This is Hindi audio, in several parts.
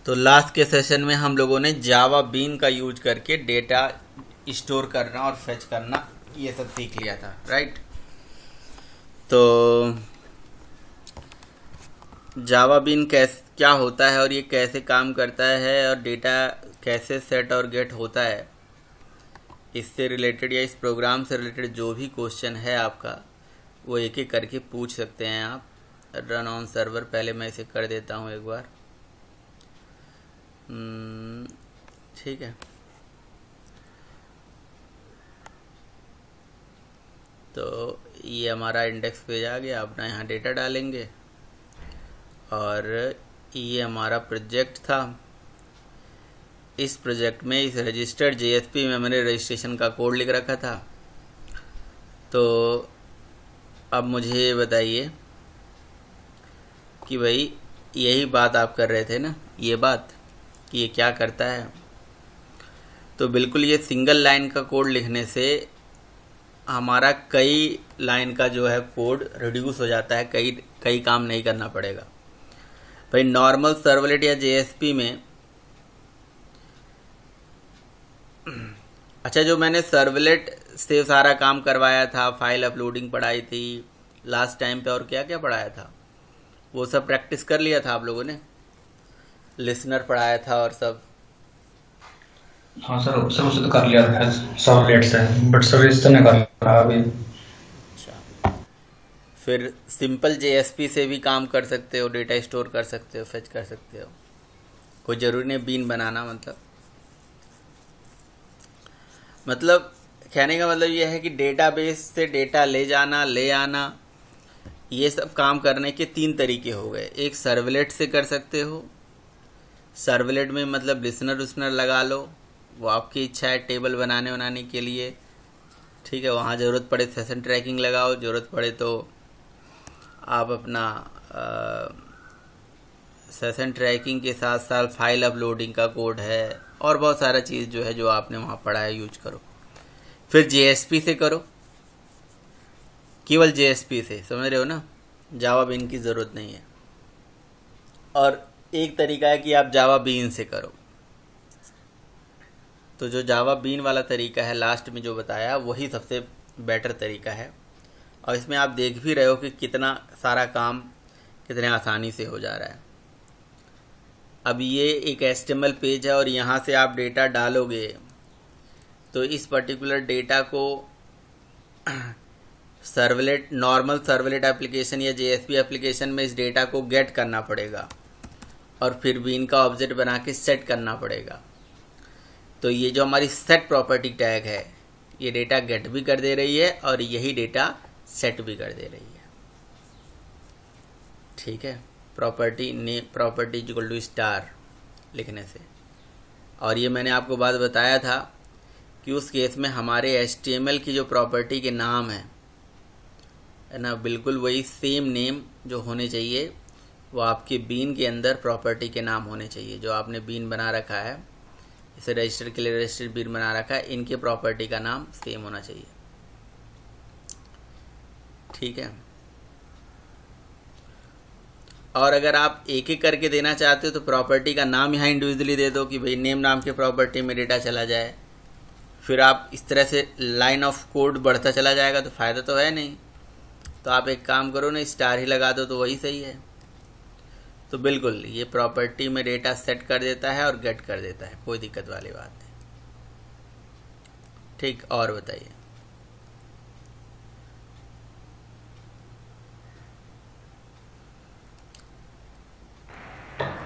तो लास्ट के सेशन में हम लोगों ने जावा बीन का यूज करके डेटा स्टोर करना और फेच करना ये सब सीख लिया था, राइट। तो जावा बीन क्या होता है और ये कैसे काम करता है और डेटा कैसे सेट और गेट होता है, इससे रिलेटेड या इस प्रोग्राम से रिलेटेड जो भी क्वेश्चन है आपका वो एक एक करके पूछ सकते हैं आप। रन ऑन सर्वर, पहले मैं इसे कर देता हूँ एक बार। ठीक है, तो ये हमारा इंडेक्स पेज आ गया। अपना यहाँ डेटा डालेंगे और ये हमारा प्रोजेक्ट था। इस प्रोजेक्ट में इस रजिस्टर्ड जेएसपी में मैंने रजिस्ट्रेशन का कोड लिख रखा था। तो अब मुझे ये बताइए कि भाई यही बात आप कर रहे थे ना, ये बात कि ये क्या करता है। तो बिल्कुल ये सिंगल लाइन का कोड लिखने से हमारा कई लाइन का जो है कोड रिड्यूस हो जाता है, कई काम नहीं करना पड़ेगा। भाई नॉर्मल सर्वलेट या जेएसपी में, अच्छा जो मैंने सर्वलेट से सारा काम करवाया था, फाइल अपलोडिंग पढ़ाई थी लास्ट टाइम पे, और क्या क्या पढ़ाया था वो सब प्रैक्टिस कर लिया था आप लोगों ने। लिसनर पढ़ाया था और सब। हाँ सर, सब उसे तो कर लिया था सर्वलेट से, बट सर्विस तो नहीं कर रहा अभी। अच्छा, फिर सिंपल जेएसपी से भी काम कर सकते हो, डेटा स्टोर कर सकते हो, फेच कर सकते हो। कोई ज़रूरी नहीं बीन बनाना। मतलब कहने का मतलब यह है कि डेटाबेस से डेटा ले जाना, ले आना, ये सब काम करने के तीन तरीके हो गए। एक सर्वलेट से कर सकते हो। सर्वलेट में मतलब लिसनर उस्नर लगा लो, वो आपकी इच्छा है टेबल बनाने के लिए, ठीक है। वहाँ ज़रूरत पड़े सेशन ट्रैकिंग लगाओ, ज़रूरत पड़े तो आप अपना सेशन ट्रैकिंग के साथ साथ फाइल अपलोडिंग का कोड है और बहुत सारा चीज़ जो है जो आपने वहाँ पढ़ा है यूज करो। फिर जेएसपी से करो, केवल जेएसपी से, समझ रहे हो ना, जावा बीन की ज़रूरत नहीं है। और एक तरीका है कि आप जावा बीन से करो। तो जो जावा बीन वाला तरीका है लास्ट में जो बताया, वही सबसे बेटर तरीका है। और इसमें आप देख भी रहे हो कि कितना सारा काम कितने आसानी से हो जा रहा है। अब ये एक HTML पेज है और यहाँ से आप डेटा डालोगे तो इस पर्टिकुलर डेटा को सर्वलेट, नॉर्मल सर्वलेट एप्लीकेशन या जेएसपी एप्लीकेशन में इस डेटा को गेट करना पड़ेगा और फिर बीन का ऑब्जेक्ट बना के सेट करना पड़ेगा। तो ये जो हमारी सेट प्रॉपर्टी टैग है, ये डेटा गेट भी कर दे रही है और यही डेटा सेट भी कर दे रही है, ठीक है। प्रॉपर्टी इक्वल टू स्टार लिखने से। और ये मैंने आपको बात बताया था कि उस केस में हमारे HTML की जो प्रॉपर्टी के नाम है ना, बिल्कुल वही सेम नेम जो होने चाहिए वो आपके बीन के अंदर प्रॉपर्टी के नाम होने चाहिए। जो आपने बीन बना रखा है, इसे रजिस्टर के लिए रजिस्टर बीन बना रखा है, इनके प्रॉपर्टी का नाम सेम होना चाहिए, ठीक है। और अगर आप एक एक करके देना चाहते हो तो प्रॉपर्टी का नाम यहाँ इंडिविजुअली दे दो कि भाई नेम नाम के प्रॉपर्टी में डेटा चला जाए। फिर आप इस तरह से लाइन ऑफ कोड बढ़ता चला जाएगा तो फ़ायदा तो है नहीं। तो आप एक काम करो ना, स्टार ही लगा दो तो वही सही है। तो बिल्कुल ये प्रॉपर्टी में डेटा सेट कर देता है और गेट कर देता है, कोई दिक्कत वाली बात नहीं, ठीक। और बताइए।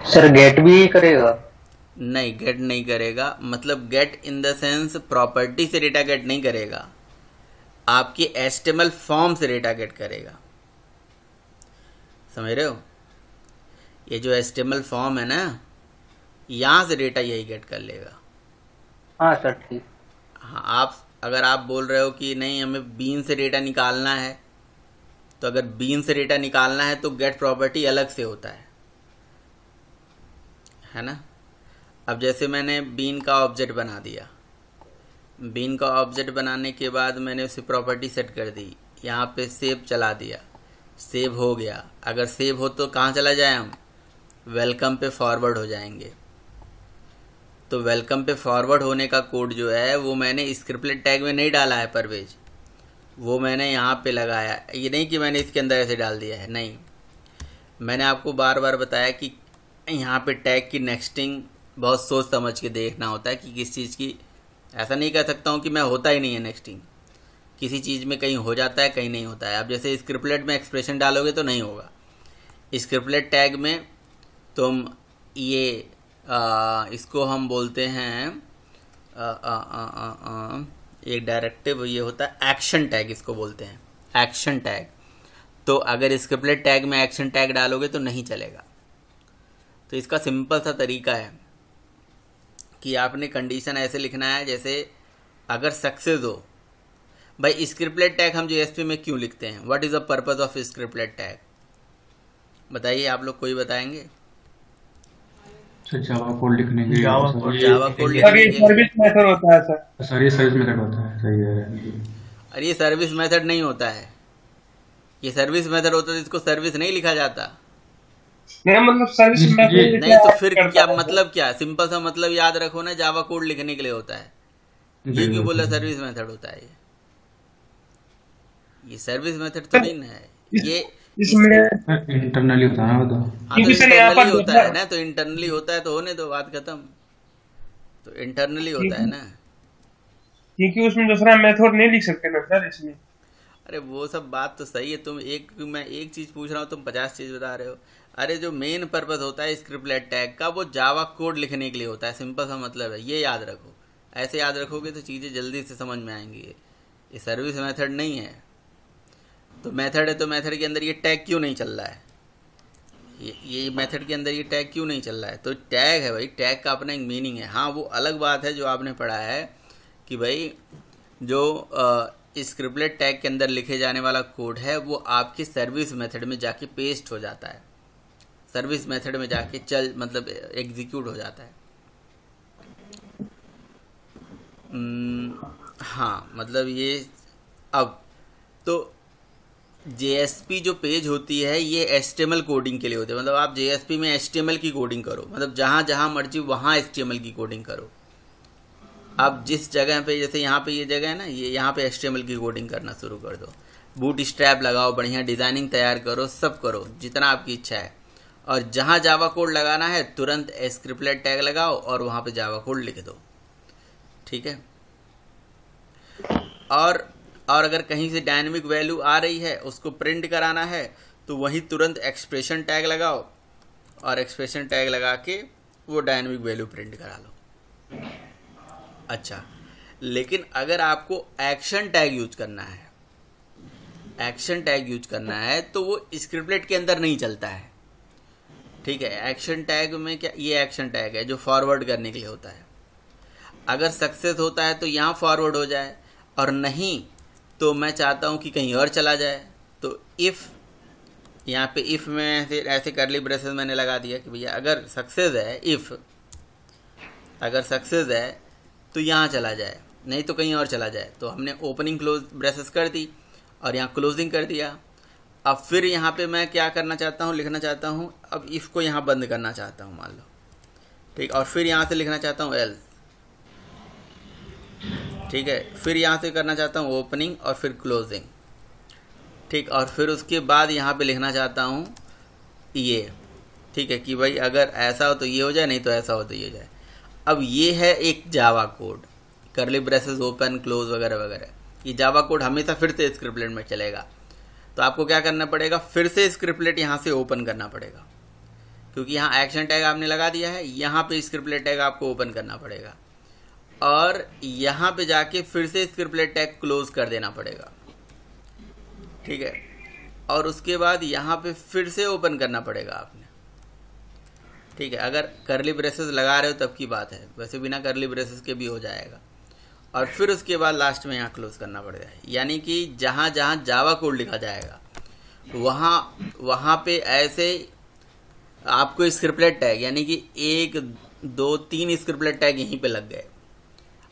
सर गेट भी करेगा? नहीं, गेट नहीं करेगा। मतलब get in the sense property से डेटा गेट नहीं करेगा, आपके HTML फॉर्म से डेटा गेट करेगा, समझ रहे हो। ये जो HTML फॉर्म है ना, यहाँ से डेटा यही गेट कर लेगा। हाँ सर ठीक। हाँ, अगर आप बोल रहे हो कि नहीं हमें बीन से डेटा निकालना है, तो अगर बीन से डेटा निकालना है तो गेट प्रॉपर्टी अलग से होता है ना। अब जैसे मैंने बीन का ऑब्जेक्ट बना दिया, बीन का ऑब्जेक्ट बनाने के बाद मैंने उसे प्रॉपर्टी सेट कर दी, यहाँ पे सेव चला दिया, सेव हो गया। अगर सेव हो तो कहाँ चला जाए हम, वेलकम पे फॉरवर्ड हो जाएंगे। तो वेलकम पे फॉरवर्ड होने का कोड जो है वो मैंने स्क्रिप्टलेट टैग में नहीं डाला है परवेज, वो मैंने यहाँ पे लगाया। ये नहीं कि मैंने इसके अंदर ऐसे डाल दिया है, नहीं। मैंने आपको बार बार बताया कि यहाँ पे टैग की नेक्स्टिंग बहुत सोच समझ के देखना होता है कि किस चीज़ की। ऐसा नहीं कह सकता हूँ कि मैं होता ही नहीं है नेक्स्टिंग, किसी चीज़ में कहीं हो जाता है कहीं नहीं होता है। अब जैसे स्क्रिप्टलेट में एक्सप्रेशन डालोगे तो नहीं होगा, स्क्रिप्टलेट टैग में तुम ये इसको हम बोलते हैं एक डायरेक्टिव, ये होता है एक्शन टैग, इसको बोलते हैं एक्शन टैग। तो अगर स्क्रिप्टलेट टैग में एक्शन टैग डालोगे तो नहीं चलेगा। तो इसका सिंपल सा तरीका है कि आपने कंडीशन ऐसे लिखना है जैसे अगर सक्सेस हो। भाई स्क्रिप्टलेट टैग हम जेएसपी में क्यों लिखते हैं, what is the purpose of scriptlet tag, बताइए आप लोग, कोई बताएंगे? जावा कोड लिखने के लिए, जावा कोड सर लिखने ये के लिए। सर्विस मेथड होता है सर। सर ये सर्विस मेथड होता है, सही है। अरे ये सर्विस मेथड नहीं होता है, ये सर्विस मेथड होता है, इसको सर्विस नहीं लिखा जाता। नहीं मतलब सर्विस ये- मेथड नहीं तो फिर क्या मतलब, क्या सिंपल सा मतलब याद रखो ना, जावा कोड लिखने के लिए होता है। ये क्यों बोला सर्विस मेथड होता है? ये सर्विस मेथड तो नहीं ना है ये। इसमें इंटरनली होता है ना वो तो। हाँ तो क्योंकि सर यहाँ इंटरनली पर होता है ना, तो इंटरनली होता है तो होने दो, बात खत्म। तो इंटरनली होता है ना। क्योंकि उसमें दूसरा मेथड नहीं लिख सकते ना सर इसमें। अरे वो सब बात तो सही है, मैं एक चीज़ पूछ रहा हूँ, तुम 50 चीज़ बता रहे हो। अरे जो मेन पर्पस होता है स्क्रिप्टलेट टैग का, वो जावा कोड लिखने के लिए होता है, सिंपल सा मतलब है, ये याद रखो। ऐसे याद रखोगे तो चीज़ें जल्दी से समझ में आएंगी। ये सर्विस मेथड नहीं है। तो मेथड है तो मेथड के अंदर ये टैग क्यों नहीं चल रहा है, ये मेथड के अंदर ये टैग क्यों नहीं चल रहा है? तो टैग है भाई, टैग का अपना एक मीनिंग है। हाँ वो अलग बात है जो आपने पढ़ा है कि भाई जो स्क्रिप्टलेट टैग के अंदर लिखे जाने वाला कोड है वो आपकी सर्विस मेथड में जाके पेस्ट हो जाता है, सर्विस मेथड में जाके मतलब एग्जीक्यूट हो जाता है। हाँ मतलब ये। अब तो JSP जो पेज होती है ये HTML कोडिंग के लिए होती है। मतलब आप JSP में HTML की कोडिंग करो, मतलब जहाँ जहाँ मर्जी वहाँ HTML की कोडिंग करो। आप जिस जगह पे, जैसे यहाँ पे ये जगह है ना, ये यहाँ पे HTML की कोडिंग करना शुरू कर दो, बूट स्ट्रैप लगाओ, बढ़िया डिज़ाइनिंग तैयार करो, सब करो जितना आपकी इच्छा है। और जहाँ जावा कोड लगाना है तुरंत स्क्रिप्टलेट टैग लगाओ और वहाँ पे जावा कोड लिख दो, ठीक है। और अगर कहीं से डायनेमिक वैल्यू आ रही है उसको प्रिंट कराना है तो वहीं तुरंत एक्सप्रेशन टैग लगाओ और एक्सप्रेशन टैग लगा के वो डायनेमिक वैल्यू प्रिंट करा लो। अच्छा, लेकिन अगर आपको एक्शन टैग यूज करना है, एक्शन टैग यूज करना है तो वो स्क्रिप्टलेट के अंदर नहीं चलता है, ठीक है। एक्शन टैग में क्या, ये एक्शन टैग है जो फॉरवर्ड करने के लिए होता है। अगर सक्सेस होता है तो यहाँ फॉरवर्ड हो जाए, और नहीं तो मैं चाहता हूँ कि कहीं और चला जाए, तो इफ़, यहाँ पे इफ़ में ऐसे करली ब्रेसेस मैंने लगा दिया कि भैया अगर सक्सेस है, इफ़ अगर सक्सेस है तो यहाँ चला जाए, नहीं तो कहीं और चला जाए। तो हमने ओपनिंग क्लोज ब्रेसेस कर दी और यहाँ क्लोजिंग कर दिया। अब फिर यहाँ पे मैं क्या करना चाहता हूँ, लिखना चाहता हूँ, अब इफ़ को यहाँ बंद करना चाहता हूँ मान लो, ठीक। और फिर यहाँ से लिखना चाहता हूँ एल्स, ठीक है। फिर यहाँ से करना चाहता हूँ ओपनिंग और फिर क्लोजिंग, ठीक। और फिर उसके बाद यहाँ पे लिखना चाहता हूँ ये, ठीक है, कि भाई अगर ऐसा हो तो ये हो जाए, नहीं तो ऐसा हो तो ये हो जाए। अब ये है एक जावा कोड, करली ब्रेसेस ओपन क्लोज वगैरह वगैरह। ये जावा कोड हमेशा फिर से स्क्रिप्टलेट में चलेगा। तो आपको क्या करना पड़ेगा, फिर से स्क्रिप्टलेट यहाँ से ओपन करना पड़ेगा, क्योंकि यहाँ एक्शन टैग आपने लगा दिया है, यहाँ पे स्क्रिप्टलेट टैग आपको ओपन करना पड़ेगा और यहाँ पे जाके फिर से स्क्रिप्टलेट टैग क्लोज कर देना पड़ेगा, ठीक है। और उसके बाद यहाँ पे फिर से ओपन करना पड़ेगा आपने, ठीक है। अगर करली ब्रेसेस लगा रहे हो तब की बात है, वैसे बिना करली ब्रेसेस के भी हो जाएगा। और फिर उसके बाद लास्ट में यहाँ क्लोज करना पड़ेगा, यानी कि जहाँ जहाँ जावा कोड लिखा जाएगा वहाँ पे ऐसे आपको स्क्रिप्टलेट टैग, यानी कि 1 2 3 स्क्रिप्टलेट टैग यहीं पे लग गए।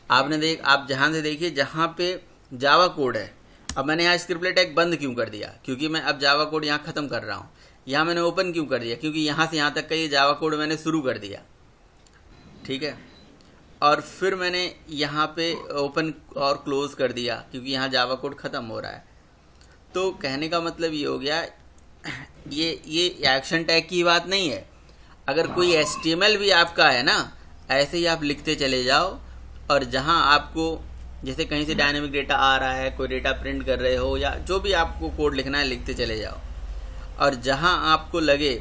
आप जहाँ से देखिए जहाँ पे जावा कोड है। अब मैंने यहाँ स्क्रिप्टलेट टैग बंद क्यों कर दिया, क्योंकि मैं अब जावा कोड यहाँ ख़त्म कर रहा हूँ। यहाँ मैंने ओपन क्यों कर दिया, क्योंकि यहाँ से यहाँ तक का ये जावा कोड मैंने शुरू कर दिया, ठीक है। और फिर मैंने यहाँ पे ओपन और क्लोज कर दिया क्योंकि यहाँ जावा कोड ख़त्म हो रहा है। तो कहने का मतलब ये हो गया, ये एक्शन टैग की बात नहीं है। अगर कोई HTML भी आपका है ना, ऐसे ही आप लिखते चले जाओ, और जहाँ आपको जैसे कहीं से डायनेमिक डेटा आ रहा है, कोई डेटा प्रिंट कर रहे हो, या जो भी आपको कोड लिखना है लिखते चले जाओ, और जहाँ आपको लगे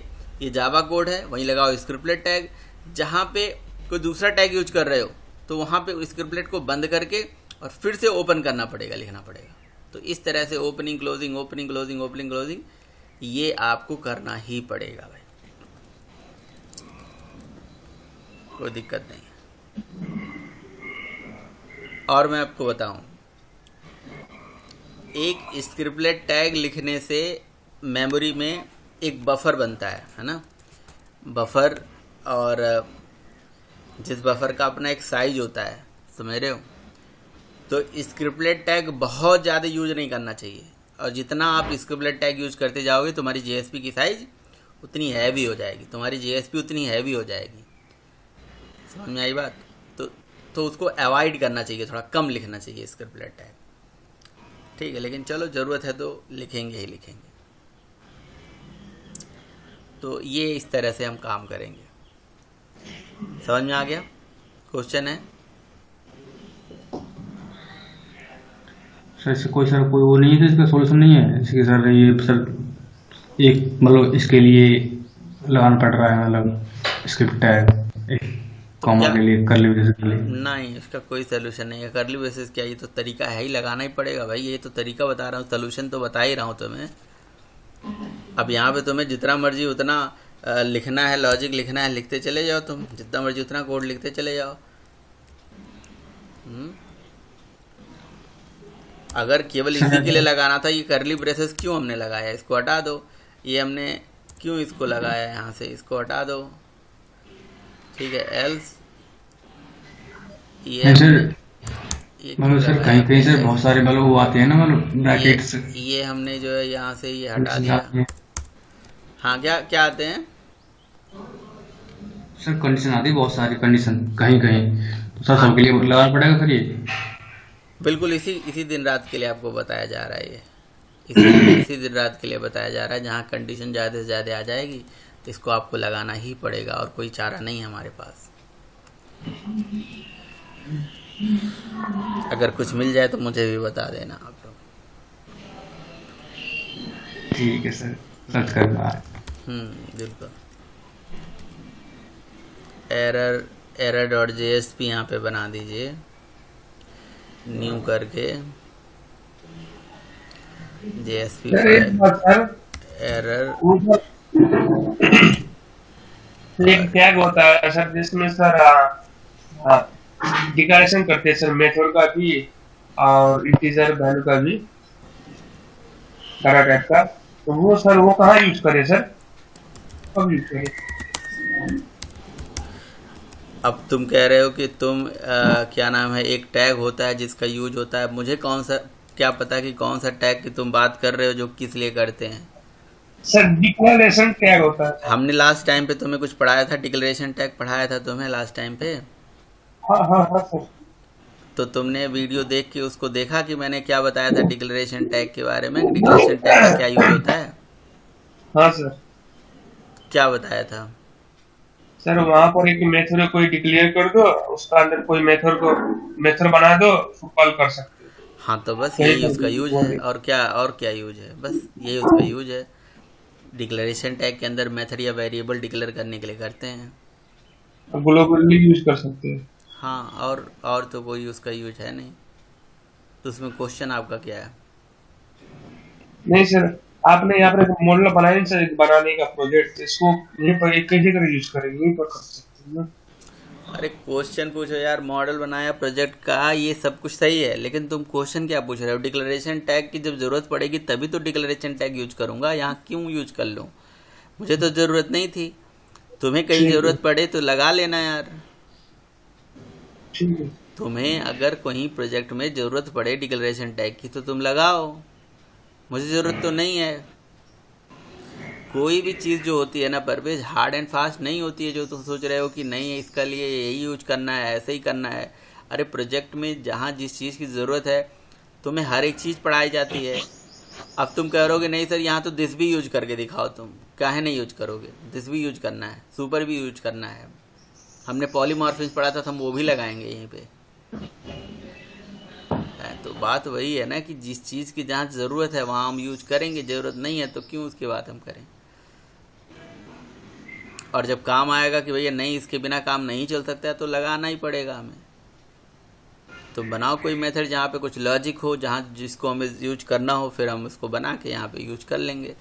ये जावा कोड है वहीं लगाओ स्क्रिप्टलेट टैग। जहाँ पे कोई दूसरा टैग यूज कर रहे हो तो वहाँ पे स्क्रिप्टलेट को बंद करके और फिर से ओपन करना पड़ेगा, लिखना पड़ेगा। तो इस तरह से opening closing opening closing opening closing ये आपको करना ही पड़ेगा भाई, कोई दिक्कत नहीं। और मैं आपको बताऊं, एक स्क्रिप्टलेट टैग लिखने से मेमोरी में एक बफर बनता है ना, बफर, और जिस बफर का अपना एक साइज होता है, समझ रहे हो। तो स्क्रिप्टलेट टैग बहुत ज़्यादा यूज नहीं करना चाहिए, और जितना आप स्क्रिप्टलेट टैग यूज करते जाओगे तुम्हारी JSP की साइज उतनी हैवी हो जाएगी, तुम्हारी JSP उतनी हैवी हो जाएगी। समझ में आई बात? तो उसको अवॉइड करना चाहिए, थोड़ा कम लिखना चाहिए स्क्रिप्टलेट टैग, ठीक है। लेकिन चलो ज़रूरत है तो लिखेंगे ही लिखेंगे। तो ये इस तरह से हम काम करेंगे। समझ में आ गया? क्वेश्चन है सर इससे कोई वो नहीं है, इसका सॉल्यूशन नहीं है इसके सर? ये सर एक मतलब इसके लिए लगाना पड़ रहा है, मतलब स्क्रिप्ट टैग एक कॉमा के लिए, कर्ली ब्रेसेस के लिए। नहीं, इसका कोई सोल्यूशन नहीं है। कर्ली ब्रेसेस क्या, ये तो तरीका है ही, लगाना ही पड़ेगा भाई। ये तो तरीका बता रहा हूँ, सोल्यूशन तो बता ही रहा हूँ तुम्हें। अब यहाँ पे तुम्हें जितना मर्जी उतना लिखना है, लॉजिक लिखना है, लिखते चले जाओ, तुम जितना मर्जी उतना कोड लिखते चले जाओ। अगर केवल इसी के लिए लगाना था, ये कर्ली ब्रेसेस क्यों हमने लगाया, इसको हटा दो। ये हमने क्यों इसको लगाया, यहाँ से इसको हटा दो, ठीक है। एल्स ये मतलब सर कहीं कहीं से बहुत सारे मतलब वो आते हैं ना, मतलब ब्रैकेट्स, ये हमने जो है यहाँ से ये हटा दिया। हाँ, क्या आते हैं सर? कंडीशन आती है, बहुत सारी कंडीशन कहीं कहीं, तो सर सबके लिए लगाना पड़ेगा सर ये? बिल्कुल इसी दिन रात के लिए आपको बताया जा रहा है, ये इसी दिन रात के लिए बताया जा रहा है। जहाँ कंडीशन ज़्यादा से ज़्यादा आ जाएगी तो इसको आपको लगाना ही पड़ेगा, और कोई चारा नहीं है हमारे पास। अगर कुछ मिल जाए तो मुझे भी बता देना आप लोग। ठीक है सर, सर्च करना। बिल्कुल। error.jsp यहाँ पे बना दीजिए, न्यू करके JSP एरर। एक टैग होता है सर जिसमें सर डिक्लेरेशन करते हैं सर, मेथड का भी और इंटीजर वैल्यू का भी, डाटा टाइप का। तो वो सर वो कहाँ यूज करें सर, कब यूज करें? अब तुम कह रहे हो कि तुम क्या नाम है, एक टैग होता है जिसका यूज होता है। मुझे कौन सा क्या पता कि कौन सा टैग की तुम बात कर रहे हो, जो किस लिए करते हैं सर? डिक्लेरेशन टैग होता है। हमने लास्ट टाइम पे तुम्हें कुछ पढ़ाया था, डिक्लेरेशन टैग पढ़ाया था तुम्हें लास्ट टाइम पे। हाँ सर। तो तुमने वीडियो देख के उसको देखा कि मैंने क्या बताया था डिक्लेरेशन टैग के बारे में, डिक्लेरेशन टैग का क्या यूज होता है? हाँ सर। क्या बताया था सर? वहाँ पर एक मेथड कोई डिक्लेयर कर दो, उसका अंदर कोई मेथड बना दो, उसको कॉल कर सकते हो। हाँ, तो बस यही उसका यूज है, और क्या यूज है, बस यही उसका यूज है। डिक्लेरेशन टैग के अंदर मेथड या वेरिएबल डिक्लेयर करने के लिए करते हैं, ग्लोबली यूज कर सकते हैं। हाँ, और तो कोई उसका यूज है नहीं। तो उसमें क्वेश्चन आपका क्या है? नहीं सर, आपने यहाँ पर एक मॉडल बनाया सर, बनाने का प्रोजेक्ट, इसको यहीं पर एक ही जगह यूज करेंगे, यहीं पर कर सकते हैं ना? अरे क्वेश्चन पूछो यार, मॉडल बनाया प्रोजेक्ट का, ये सब कुछ सही है, लेकिन तुम क्वेश्चन क्या पूछ रहे हो? डिक्लेरेशन टैग की जब ज़रूरत पड़ेगी तभी तो डिक्लेरेशन टैग यूज करूँगा, यहाँ क्यों यूज कर लूँ? मुझे तो ज़रूरत नहीं थी, तुम्हें कहीं ज़रूरत पड़े तो लगा लेना यार। तुम्हें अगर कहीं प्रोजेक्ट में ज़रूरत पड़े डिक्लेरेशन टैग की तो तुम लगाओ, मुझे ज़रूरत तो नहीं है। कोई भी चीज़ जो होती है ना परवेज, हार्ड एंड फास्ट नहीं होती है जो तुम सोच रहे हो कि नहीं इसका लिए यही यूज करना है, ऐसे ही करना है। अरे प्रोजेक्ट में जहाँ जिस चीज़ की ज़रूरत है तुम्हें हर एक चीज़ पढ़ाई जाती है। अब तुम कह रहोगे नहीं सर यहाँ तो दिस भी यूज करके दिखाओ, तुम काहे नहीं यूज करोगे? दिस भी यूज करना है, सुपर भी यूज करना है। हमने पॉलीमॉर्फिज्म पढ़ा था तो हम वो भी लगाएंगे यहीं पे। तो बात वही है ना कि जिस चीज़ की जहाँ ज़रूरत है वहाँ हम यूज करेंगे, ज़रूरत नहीं है तो क्यों उसके बाद हम करें। और जब काम आएगा कि भैया नहीं इसके बिना काम नहीं चल सकता है तो लगाना ही पड़ेगा हमें। तो बनाओ कोई मेथड जहाँ पे कुछ लॉजिक हो, जहाँ जिसको हमें यूज करना हो, फिर हम उसको बना के यहाँ पे यूज कर लेंगे।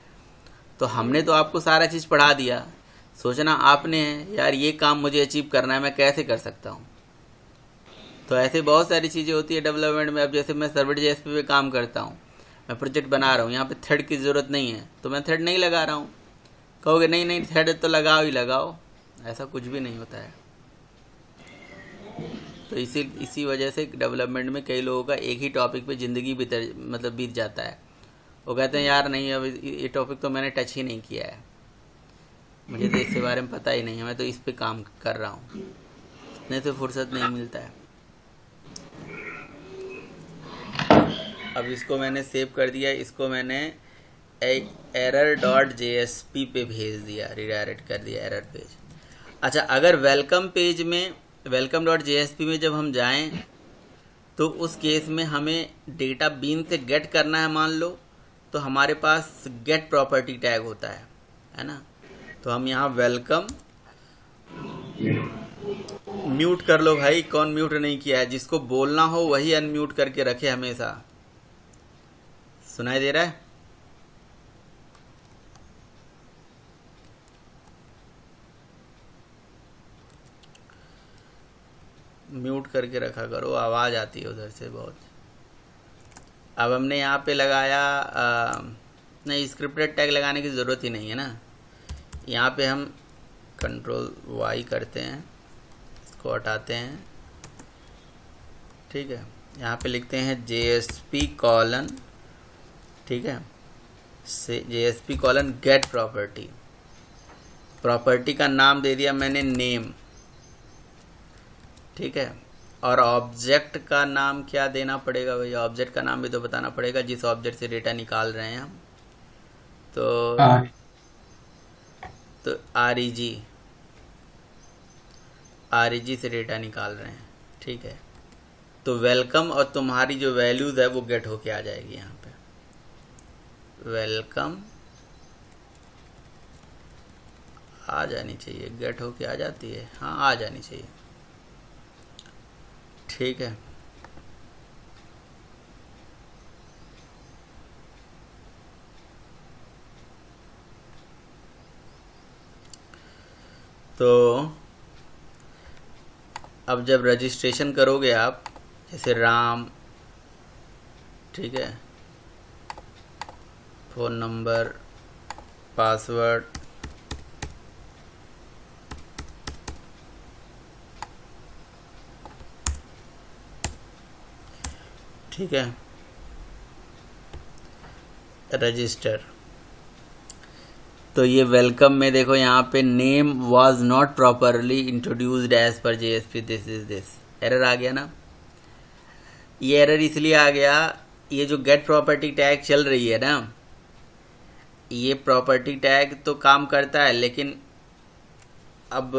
तो हमने तो आपको सारा चीज़ पढ़ा दिया, सोचना आपने है यार ये काम मुझे अचीव करना है, मैं कैसे कर सकता हूँ। तो ऐसे बहुत सारी चीज़ें होती है डेवलपमेंट में। अब जैसे मैं सर्वर जेएसपी पे काम करता हूँ, मैं प्रोजेक्ट बना रहा हूँ, यहाँ पे थ्रेड की ज़रूरत नहीं है तो मैं थ्रेड नहीं लगा रहा हूँ। कहोगे नहीं नहीं थ्रेड तो लगाओ ही लगाओ, ऐसा कुछ भी नहीं होता है। तो इसी वजह से डेवलपमेंट में कई लोगों का एक ही टॉपिक पे ज़िंदगी बीत जाता है। वो कहते हैं यार नहीं अब ये टॉपिक तो मैंने टच ही नहीं किया है, मुझे तो इसके बारे में पता ही नहीं है, मैं तो इस पे काम कर रहा हूँ, इतने से फुर्सत नहीं मिलता है। अब इसको मैंने सेव कर दिया, इसको मैंने एक error.jsp पे भेज दिया, रिडायरेक्ट कर दिया एरर पेज। अच्छा, अगर वेलकम पेज में welcome.jsp में जब हम जाएं तो उस केस में हमें डेटा बीन से गेट करना है मान लो, तो हमारे पास गेट प्रॉपर्टी टैग होता है ना। तो हम यहाँ वेलकम म्यूट कर लो भाई, कौन म्यूट नहीं किया है? जिसको बोलना हो वही अनम्यूट करके रखे हमेशा। सुनाई दे रहा है? म्यूट करके रखा करो, आवाज़ आती है उधर से बहुत। अब हमने यहाँ पे लगाया नहीं, स्क्रिप्टेड टैग लगाने की ज़रूरत ही नहीं है ना। यहाँ पे हम कंट्रोल वाई करते हैं, इसको हटाते हैं, ठीक है। यहाँ पे लिखते हैं JSP कॉलन, ठीक है, से JSP colon get property. Property का नाम दे दिया मैंने नेम, ठीक है। और ऑब्जेक्ट का नाम क्या देना पड़ेगा भैया? ऑब्जेक्ट का नाम भी तो बताना पड़ेगा जिस ऑब्जेक्ट से डेटा निकाल रहे हैं हम। तो REG से डेटा निकाल रहे हैं, ठीक है। तो वेलकम और तुम्हारी जो वैल्यूज़ है वो गेट होके आ जाएगी यहाँ पे। वेलकम आ जानी चाहिए, गेट होके आ जाती है, हाँ आ जानी चाहिए, ठीक है। तो अब जब रजिस्ट्रेशन करोगे आप, जैसे राम, ठीक है, फ़ोन नंबर, पासवर्ड, ठीक है, रजिस्टर। तो ये वेलकम में देखो यहाँ पे name was not properly introduced as per JSP this is this, error आ गया ना। ये एरर इसलिए आ गया, ये जो गेट प्रॉपर्टी टैग चल रही है ना, ये प्रॉपर्टी टैग तो काम करता है, लेकिन अब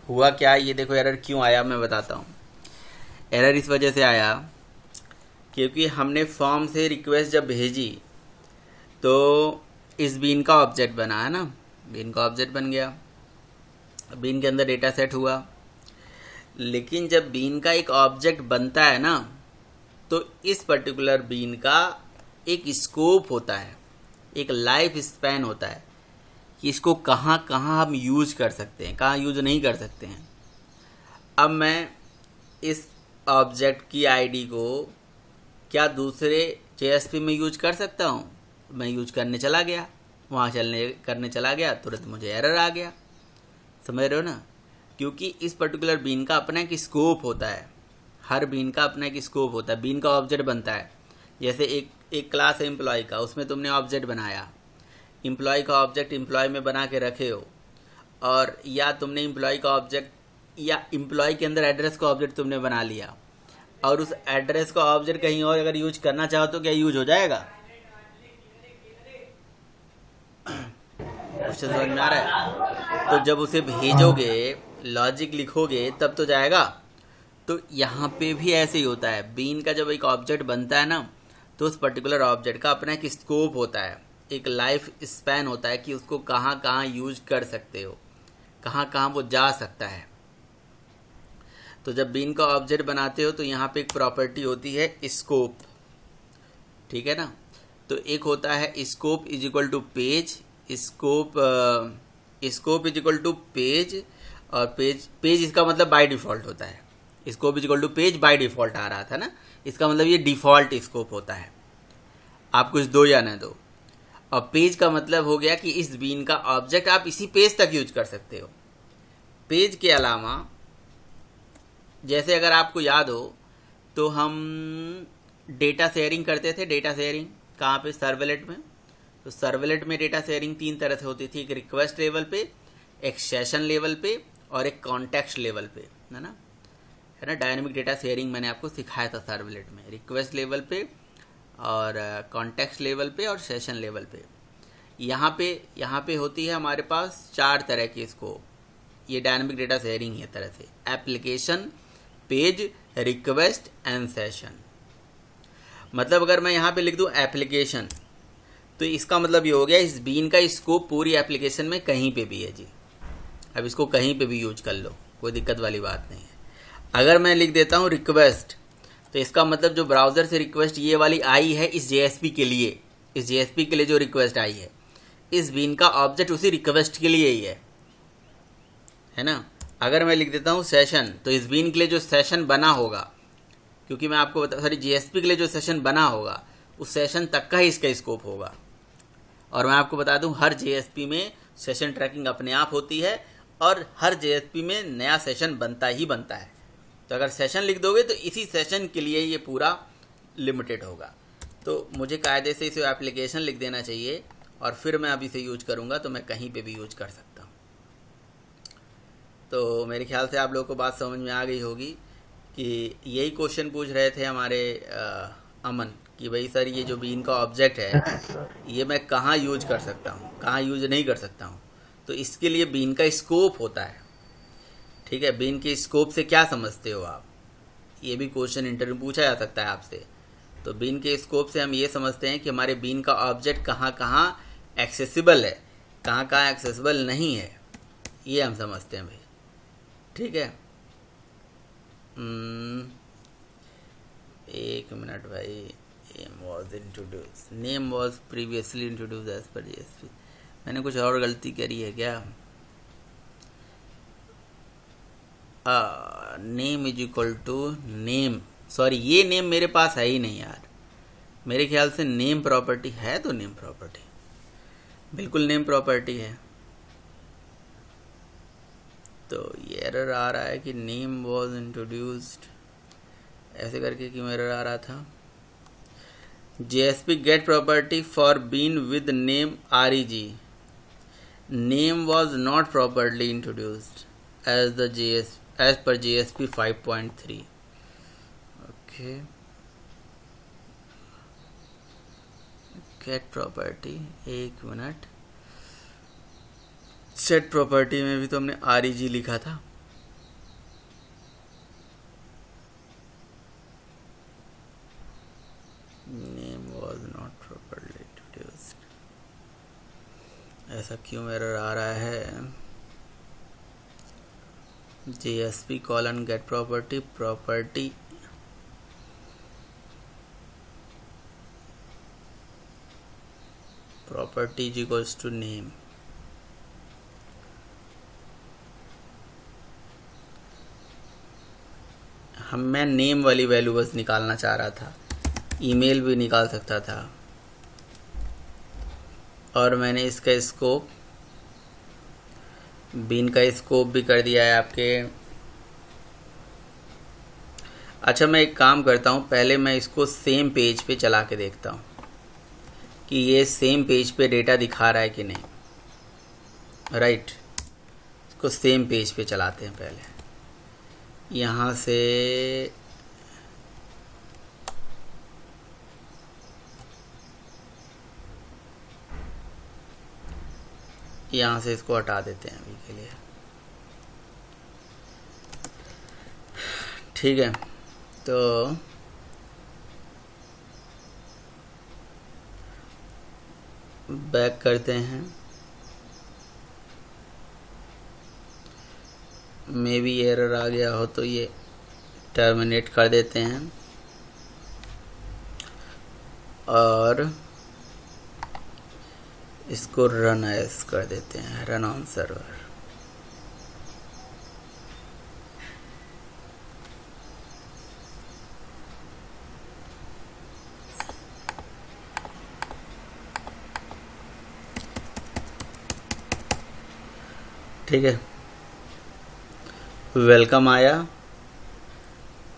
हुआ क्या, ये देखो एरर क्यों आया मैं बताता हूँ। एरर इस वजह से आया क्योंकि हमने फॉर्म से रिक्वेस्ट जब भेजी तो इस बीन का ऑब्जेक्ट बना है ना, बीन का ऑब्जेक्ट बन गया, बीन के अंदर डेटा सेट हुआ। लेकिन जब बीन का एक ऑब्जेक्ट बनता है ना, तो इस पर्टिकुलर बीन का एक स्कोप होता है, एक लाइफ स्पैन होता है कि इसको कहाँ कहाँ हम यूज कर सकते हैं, कहाँ यूज नहीं कर सकते हैं। अब मैं इस ऑब्जेक्ट की आईडी को क्या दूसरे JSP में यूज कर सकता हूँ? मैं यूज करने चला गया, वहाँ करने चला गया, तुरंत मुझे एरर आ गया। समझ रहे हो ना? क्योंकि इस पर्टिकुलर बीन का अपना एक स्कोप होता है, हर बीन का अपना एक स्कोप होता है, बीन का ऑब्जेक्ट बनता है। जैसे एक क्लास है एम्प्लॉय का, उसमें तुमने ऑब्जेक्ट बनाया, एम्प्लॉय का ऑब्जेक्ट एम्प्लॉय में बना के रखे हो, और या तुमने एम्प्लॉय का ऑब्जेक्ट या एम्प्लॉय के अंदर एड्रेस का ऑब्जेक्ट तुमने बना लिया, और उस एड्रेस का ऑब्जेक्ट कहीं और अगर यूज करना चाहो तो क्या यूज हो जाएगा? क्वेश्चन समझ में आ रहा है? तो जब उसे भेजोगे, लॉजिक लिखोगे, तब तो जाएगा। तो यहाँ पे भी ऐसे ही होता है। बीन का जब एक ऑब्जेक्ट बनता है ना, तो उस पर्टिकुलर ऑब्जेक्ट का अपना एक स्कोप होता है, एक लाइफ स्पैन होता है कि उसको कहाँ कहाँ यूज कर सकते हो, कहाँ कहाँ वो जा सकता है। तो जब बीन का ऑब्जेक्ट बनाते हो तो यहाँ पे एक प्रॉपर्टी होती है स्कोप, ठीक है ना। तो एक होता है scope is equal to page, scope is equal to page, और पेज इसका मतलब बाय डिफ़ॉल्ट होता है। Scope is equal to page by default आ रहा था ना, इसका मतलब ये डिफ़ॉल्ट स्कोप होता है, आप कुछ दो या न दो। और पेज का मतलब हो गया कि इस बीन का ऑब्जेक्ट आप इसी पेज तक यूज कर सकते हो। पेज के अलावा जैसे अगर आपको याद हो तो हम डेटा शेयरिंग करते थे। डेटा शेयरिंग कहाँ पे? सर्वलेट में। तो सर्वलेट में डेटा शेयरिंग तीन तरह से होती थी, एक रिक्वेस्ट लेवल पे, एक सेशन लेवल पे, और एक कॉन्टेक्स्ट लेवल पे, है ना। डायनेमिक डेटा शेयरिंग मैंने आपको सिखाया था सर्वलेट में, रिक्वेस्ट लेवल पे और कॉन्टेक्स्ट लेवल पे और सेशन लेवल पे। यहाँ पे होती है हमारे पास चार तरह की स्कोप। ये डायनेमिक डेटा शेयरिंग है तरह से, application, page, request and session. मतलब अगर मैं यहाँ पे लिख दूँ एप्लीकेशन, तो इसका मतलब ये हो गया इस बीन का स्कोप पूरी एप्लीकेशन में कहीं पे भी है जी। अब इसको कहीं पे भी यूज कर लो, कोई दिक्कत वाली बात नहीं है। अगर मैं लिख देता हूँ रिक्वेस्ट, तो इसका मतलब जो ब्राउज़र से रिक्वेस्ट ये वाली आई है इस जेएसपी के लिए, इस जेएसपी के लिए जो रिक्वेस्ट आई है, इस बीन का ऑब्जेक्ट उसी रिक्वेस्ट के लिए ही है ना। अगर मैं लिख देता हूँ सेशन, तो इस बीन के लिए जो सेशन बना होगा, क्योंकि मैं आपको सॉरी जेएसपी के लिए जो सेशन बना होगा उस सेशन तक का ही इसका स्कोप होगा। और मैं आपको बता दूं हर जेएसपी में सेशन ट्रैकिंग अपने आप होती है, और हर जेएसपी में नया सेशन बनता ही बनता है। तो अगर सेशन लिख दोगे तो इसी सेशन के लिए ये पूरा लिमिटेड होगा। तो मुझे कायदे से इसे एप्लीकेशन लिख देना चाहिए, और फिर मैं अभी इसे यूज करूँगा तो मैं कहीं पे भी यूज कर सकता हूँ। तो मेरे ख्याल से आप लोगों को बात समझ में आ गई होगी कि यही क्वेश्चन पूछ रहे थे हमारे अमन कि भाई सर ये जो बीन का ऑब्जेक्ट है ये मैं कहाँ यूज कर सकता हूँ, कहाँ यूज नहीं कर सकता हूँ। तो इसके लिए बीन का स्कोप होता है, ठीक है। बीन के स्कोप से क्या समझते हो आप, ये भी क्वेश्चन इंटरव्यू पूछा जा सकता है आपसे। तो बीन के स्कोप से हम ये समझते हैं कि हमारे बीन का ऑब्जेक्ट कहाँ कहाँ एक्सेसिबल है, कहाँ कहाँ एक्सेसिबल नहीं है, ये हम समझते हैं भाई, ठीक है। एक मिनट भाई, name was previously introduce as per JSP. मैंने कुछ और गलती करी है क्या? Name is equal to name, sorry ये नेम मेरे पास है ही नहीं यार। मेरे ख्याल से नेम प्रॉपर्टी है, तो नेम प्रॉपर्टी बिल्कुल नेम प्रॉपर्टी है। तो ये एरर आ रहा है कि नेम वॉज इंट्रोड्यूस्ड, ऐसे करके क्यों एरर आ रहा था? JSP get property for bean with name reg. Name was not properly introduced as per JSP 5.3. Okay. Get property, एक मिनट। set property में भी तो हमने reg लिखा था। Name was not properly introduced, ऐसा क्यों एरर आ रहा है? JSP colon get property, property is equals to name. मैं नेम वाली वैल्यू बस निकालना चाह रहा था, ईमेल भी निकाल सकता था, और मैंने इसका स्कोप, बीन का स्कोप भी कर दिया है आपके। अच्छा मैं एक काम करता हूँ, पहले मैं इसको सेम पेज पे चला के देखता हूँ कि ये सेम पेज पे डेटा दिखा रहा है कि नहीं। राइट, इसको सेम पेज पे चलाते हैं पहले। यहाँ से इसको हटा देते हैं अभी के लिए। ठीक है, तो बैक करते हैं। मे बी एरर आ गया हो तो ये टर्मिनेट कर देते हैं और इसको रन एज कर देते हैं, रन ऑन सर्वर। ठीक है, वेलकम आया।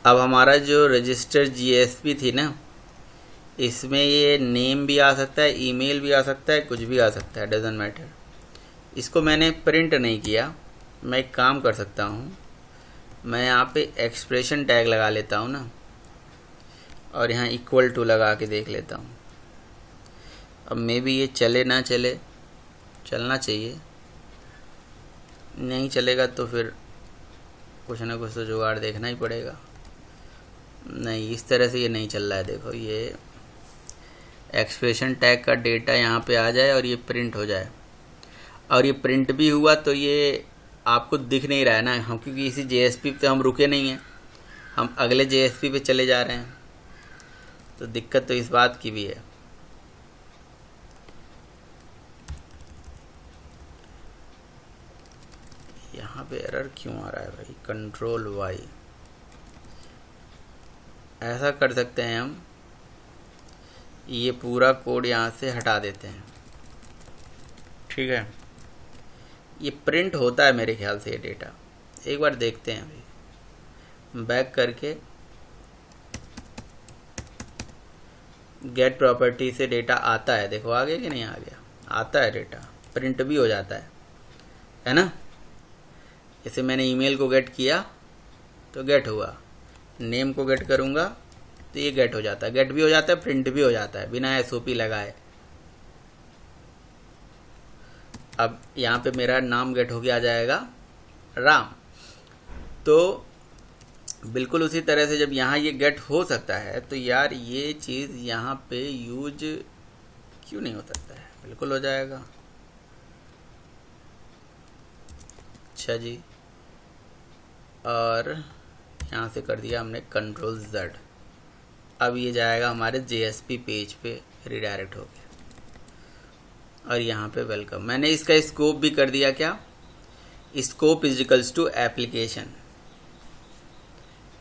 अब हमारा जो रजिस्टर जीएसपी थी ना, इसमें ये नेम भी आ सकता है, ईमेल भी आ सकता है, कुछ भी आ सकता है, डजेंट मैटर। इसको मैंने प्रिंट नहीं किया। मैं एक काम कर सकता हूँ, मैं यहाँ पे एक्सप्रेशन टैग लगा लेता हूँ ना, और यहाँ इक्वल टू लगा के देख लेता हूँ। अब मे बी ये चले ना चले, चलना चाहिए। नहीं चलेगा तो फिर कुछ ना कुछ तो जुगाड़ देखना ही पड़ेगा। नहीं, इस तरह से ये नहीं चल रहा है। देखो, ये एक्सप्रेशन टैग का डेटा यहाँ पे आ जाए और ये प्रिंट हो जाए, और ये प्रिंट भी हुआ तो ये आपको दिख नहीं रहा है ना, हम क्योंकि इसी जेएसपी पे हम रुके नहीं हैं, हम अगले जेएसपी पे चले जा रहे हैं। तो दिक्कत तो इस बात की भी है। यहाँ पे एरर क्यों आ रहा है भाई? Control Y. ऐसा कर सकते हैं हम, ये पूरा कोड यहाँ से हटा देते हैं। ठीक है, ये प्रिंट होता है मेरे ख्याल से ये डेटा। एक बार देखते हैं अभी, बैक करके गेट प्रॉपर्टी से डेटा आता है। देखो आ गया कि नहीं आ गया? आता है डेटा, प्रिंट भी हो जाता है ना। जैसे मैंने ईमेल को गेट किया तो गेट हुआ, नेम को गेट करूँगा तो ये गेट हो जाता है, गेट भी हो जाता है, प्रिंट भी हो जाता है बिना एसओपी लगाए। अब यहाँ पे मेरा नाम गेट होके आ जाएगा राम। तो बिल्कुल उसी तरह से जब यहाँ ये गेट हो सकता है तो यार ये चीज़ यहाँ पे यूज क्यों नहीं हो सकता है? बिल्कुल हो जाएगा। अच्छा जी, और यहाँ से कर दिया हमने कंट्रोल Z। अब ये जाएगा हमारे JSP पेज पे, रिडायरेक्ट हो गया। और यहाँ पे वेलकम, मैंने इसका स्कोप भी कर दिया। क्या? Scope is equals to application.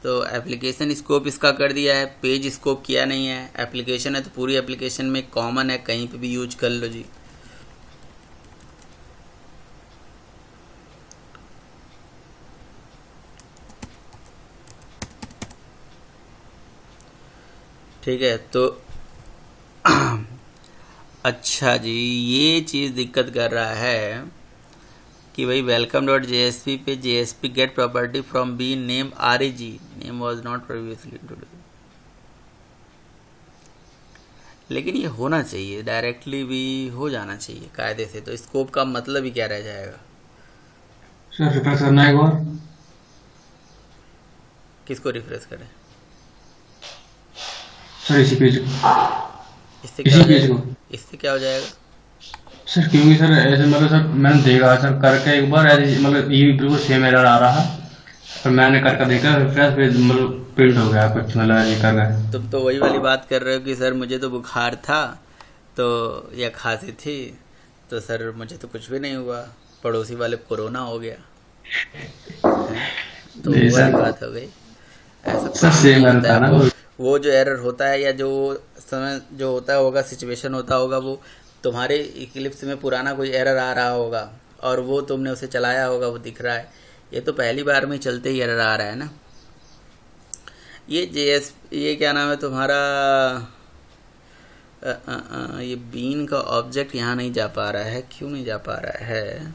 तो एप्लीकेशन स्कोप इसका कर दिया है, पेज स्कोप किया नहीं है। एप्लीकेशन है तो पूरी एप्लीकेशन में कॉमन है, कहीं पे भी यूज कर लो जी। ठीक है, तो अच्छा जी, ये चीज़ दिक्कत कर रहा है कि भाई वेलकम डॉट जेएसपी पे JSP get property from B name REG, name was not previously introduced. लेकिन ये होना चाहिए, डायरेक्टली भी हो जाना चाहिए कायदे से। तो स्कोप का मतलब ही क्या रह जाएगा? सर रिफ्रेश करना है एक बार। किसको रिफ्रेश करें? सर इसी पेज, इससे क्या इसी हो पेज जाएगा? को। इससे क्या हो जाएगा? सर क्योंकि सर ऐसे मतलब सर मैंने देखा सर करके एक बार, ऐसे मतलब ये भी बिल्कुल सेम एरर आ रहा, पर मैंने करके देखा रिफ्रेश पे मतलब प्रिंट हो गया कुछ, मतलब ये कर गए। तुम तो वही वाली बात कर रहे हो कि सर मुझे तो बुखार था तो या खांसी थी तो सर मुझे तो कुछ भी नहीं हुआ, पड़ोसी वाले कोरोना हो गया। तो वो वाली बात हो गई। ऐसा कुछ नहीं होता है। वो जो एरर होता है या जो समय जो होता होगा, सिचुएशन होता होगा, वो तुम्हारे इक्लिप्स में पुराना कोई एरर आ रहा होगा और वो तुमने उसे चलाया होगा, वो दिख रहा है। ये तो पहली बार में चलते ही एरर आ रहा है ना। ये ये क्या नाम है तुम्हारा, ये बीन का ऑब्जेक्ट यहाँ नहीं जा पा रहा है, क्यों नहीं जा पा रहा है?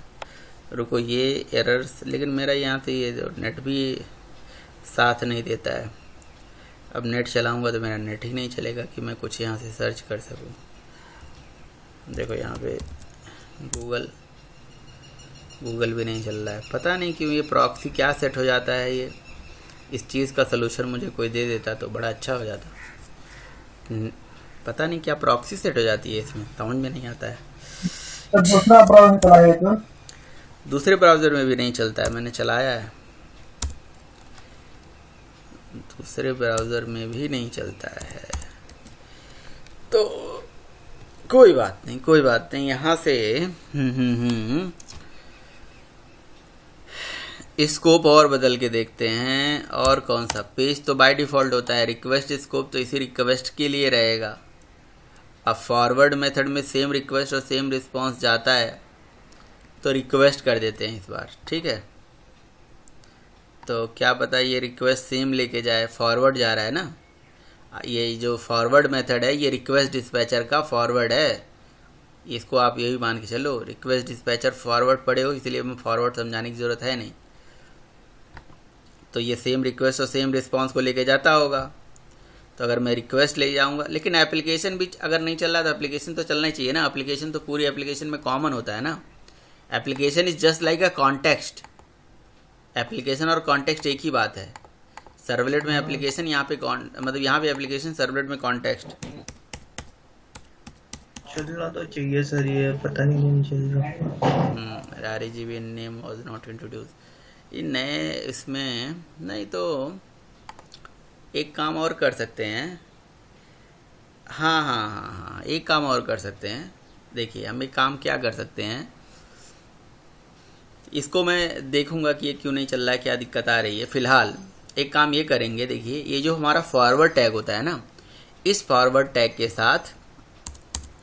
रुको, ये एरर्स, लेकिन मेरा यहाँ से ये जो नेट भी साथ नहीं देता है। अब नेट चलाऊंगा तो मेरा नेट ही नहीं चलेगा कि मैं कुछ यहाँ से सर्च कर सकूँ। देखो यहाँ पे गूगल भी नहीं चल रहा है, पता नहीं क्यों। ये प्रॉक्सी क्या सेट हो जाता है ये, इस चीज़ का सलूशन मुझे कोई दे देता तो बड़ा अच्छा हो जाता। पता नहीं क्या प्रॉक्सी सेट हो जाती है इसमें, समझ में नहीं आता है। तो दूसरा ब्राउज़र चलाइए तो दूसरे ब्राउज़र में भी नहीं चलता है, मैंने चलाया है, दूसरे ब्राउज़र में भी नहीं चलता है। तो कोई बात नहीं, कोई बात नहीं। यहाँ से स्कोप और बदल के देखते हैं। और कौन सा पेज तो बाय डिफ़ॉल्ट होता है रिक्वेस्ट स्कोप, तो इसी रिक्वेस्ट के लिए रहेगा। अब फॉरवर्ड मेथड में सेम रिक्वेस्ट और सेम रिस्पांस जाता है, तो रिक्वेस्ट कर देते हैं इस बार, ठीक है। तो क्या पता ये रिक्वेस्ट सेम लेके जाए, फॉरवर्ड जा रहा है ना, ये जो फॉरवर्ड मेथड है ये रिक्वेस्ट डिस्पैचर का फॉरवर्ड है। इसको आप यही मान के चलो, रिक्वेस्ट डिस्पैचर फॉरवर्ड पड़े हो, इसलिए मैं फॉरवर्ड समझाने की ज़रूरत है नहीं। तो ये सेम रिक्वेस्ट और सेम रिस्पांस को लेके जाता होगा। तो अगर मैं रिक्वेस्ट ले जाऊंगा, लेकिन एप्लीकेशन भी अगर नहीं चल रहा तो एप्लीकेशन तो चलना ही चाहिए ना। एप्लीकेशन तो पूरी एप्लीकेशन में कॉमन होता है ना। Application is just like a context. Application और कॉन्टेक्स्ट एक ही बात है। सर्वलेट में एप्लीकेशन, यहाँ पे मतलब यहाँ पे एप्लीकेशन, सर्वलेट में कॉन्टेक्स्ट। चलना तो चाहिए सर, ये पता नहीं चल रहा। RGB name was not introduce. ये नए इसमें नहीं, तो एक काम और कर सकते हैं। हाँ, एक काम और कर सकते हैं। देखिए हम एक काम क्या कर सकते हैं, इसको मैं देखूंगा कि ये क्यों नहीं चल रहा है, क्या दिक्कत आ रही है। फिलहाल एक काम ये करेंगे, देखिए ये जो हमारा फॉरवर्ड टैग होता है ना, इस फॉरवर्ड टैग के साथ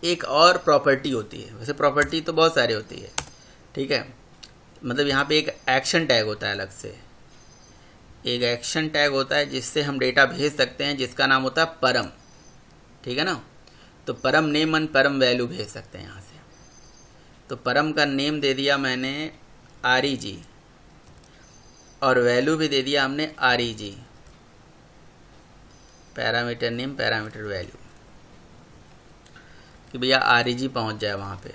एक और प्रॉपर्टी होती है। वैसे प्रॉपर्टी तो बहुत सारी होती है, ठीक है। मतलब यहाँ पे एक एक्शन टैग होता है अलग से, एक एक्शन टैग होता है जिससे हम डेटा भेज सकते हैं, जिसका नाम होता है परम, ठीक है ना। तो परम नेम एंड परम वैल्यू भेज सकते हैं यहाँ से। तो परम का नेम दे दिया मैंने REG और वैल्यू भी दे दिया हमने REG, parameter name parameter value, कि भैया REG पहुँच जाए वहाँ पे।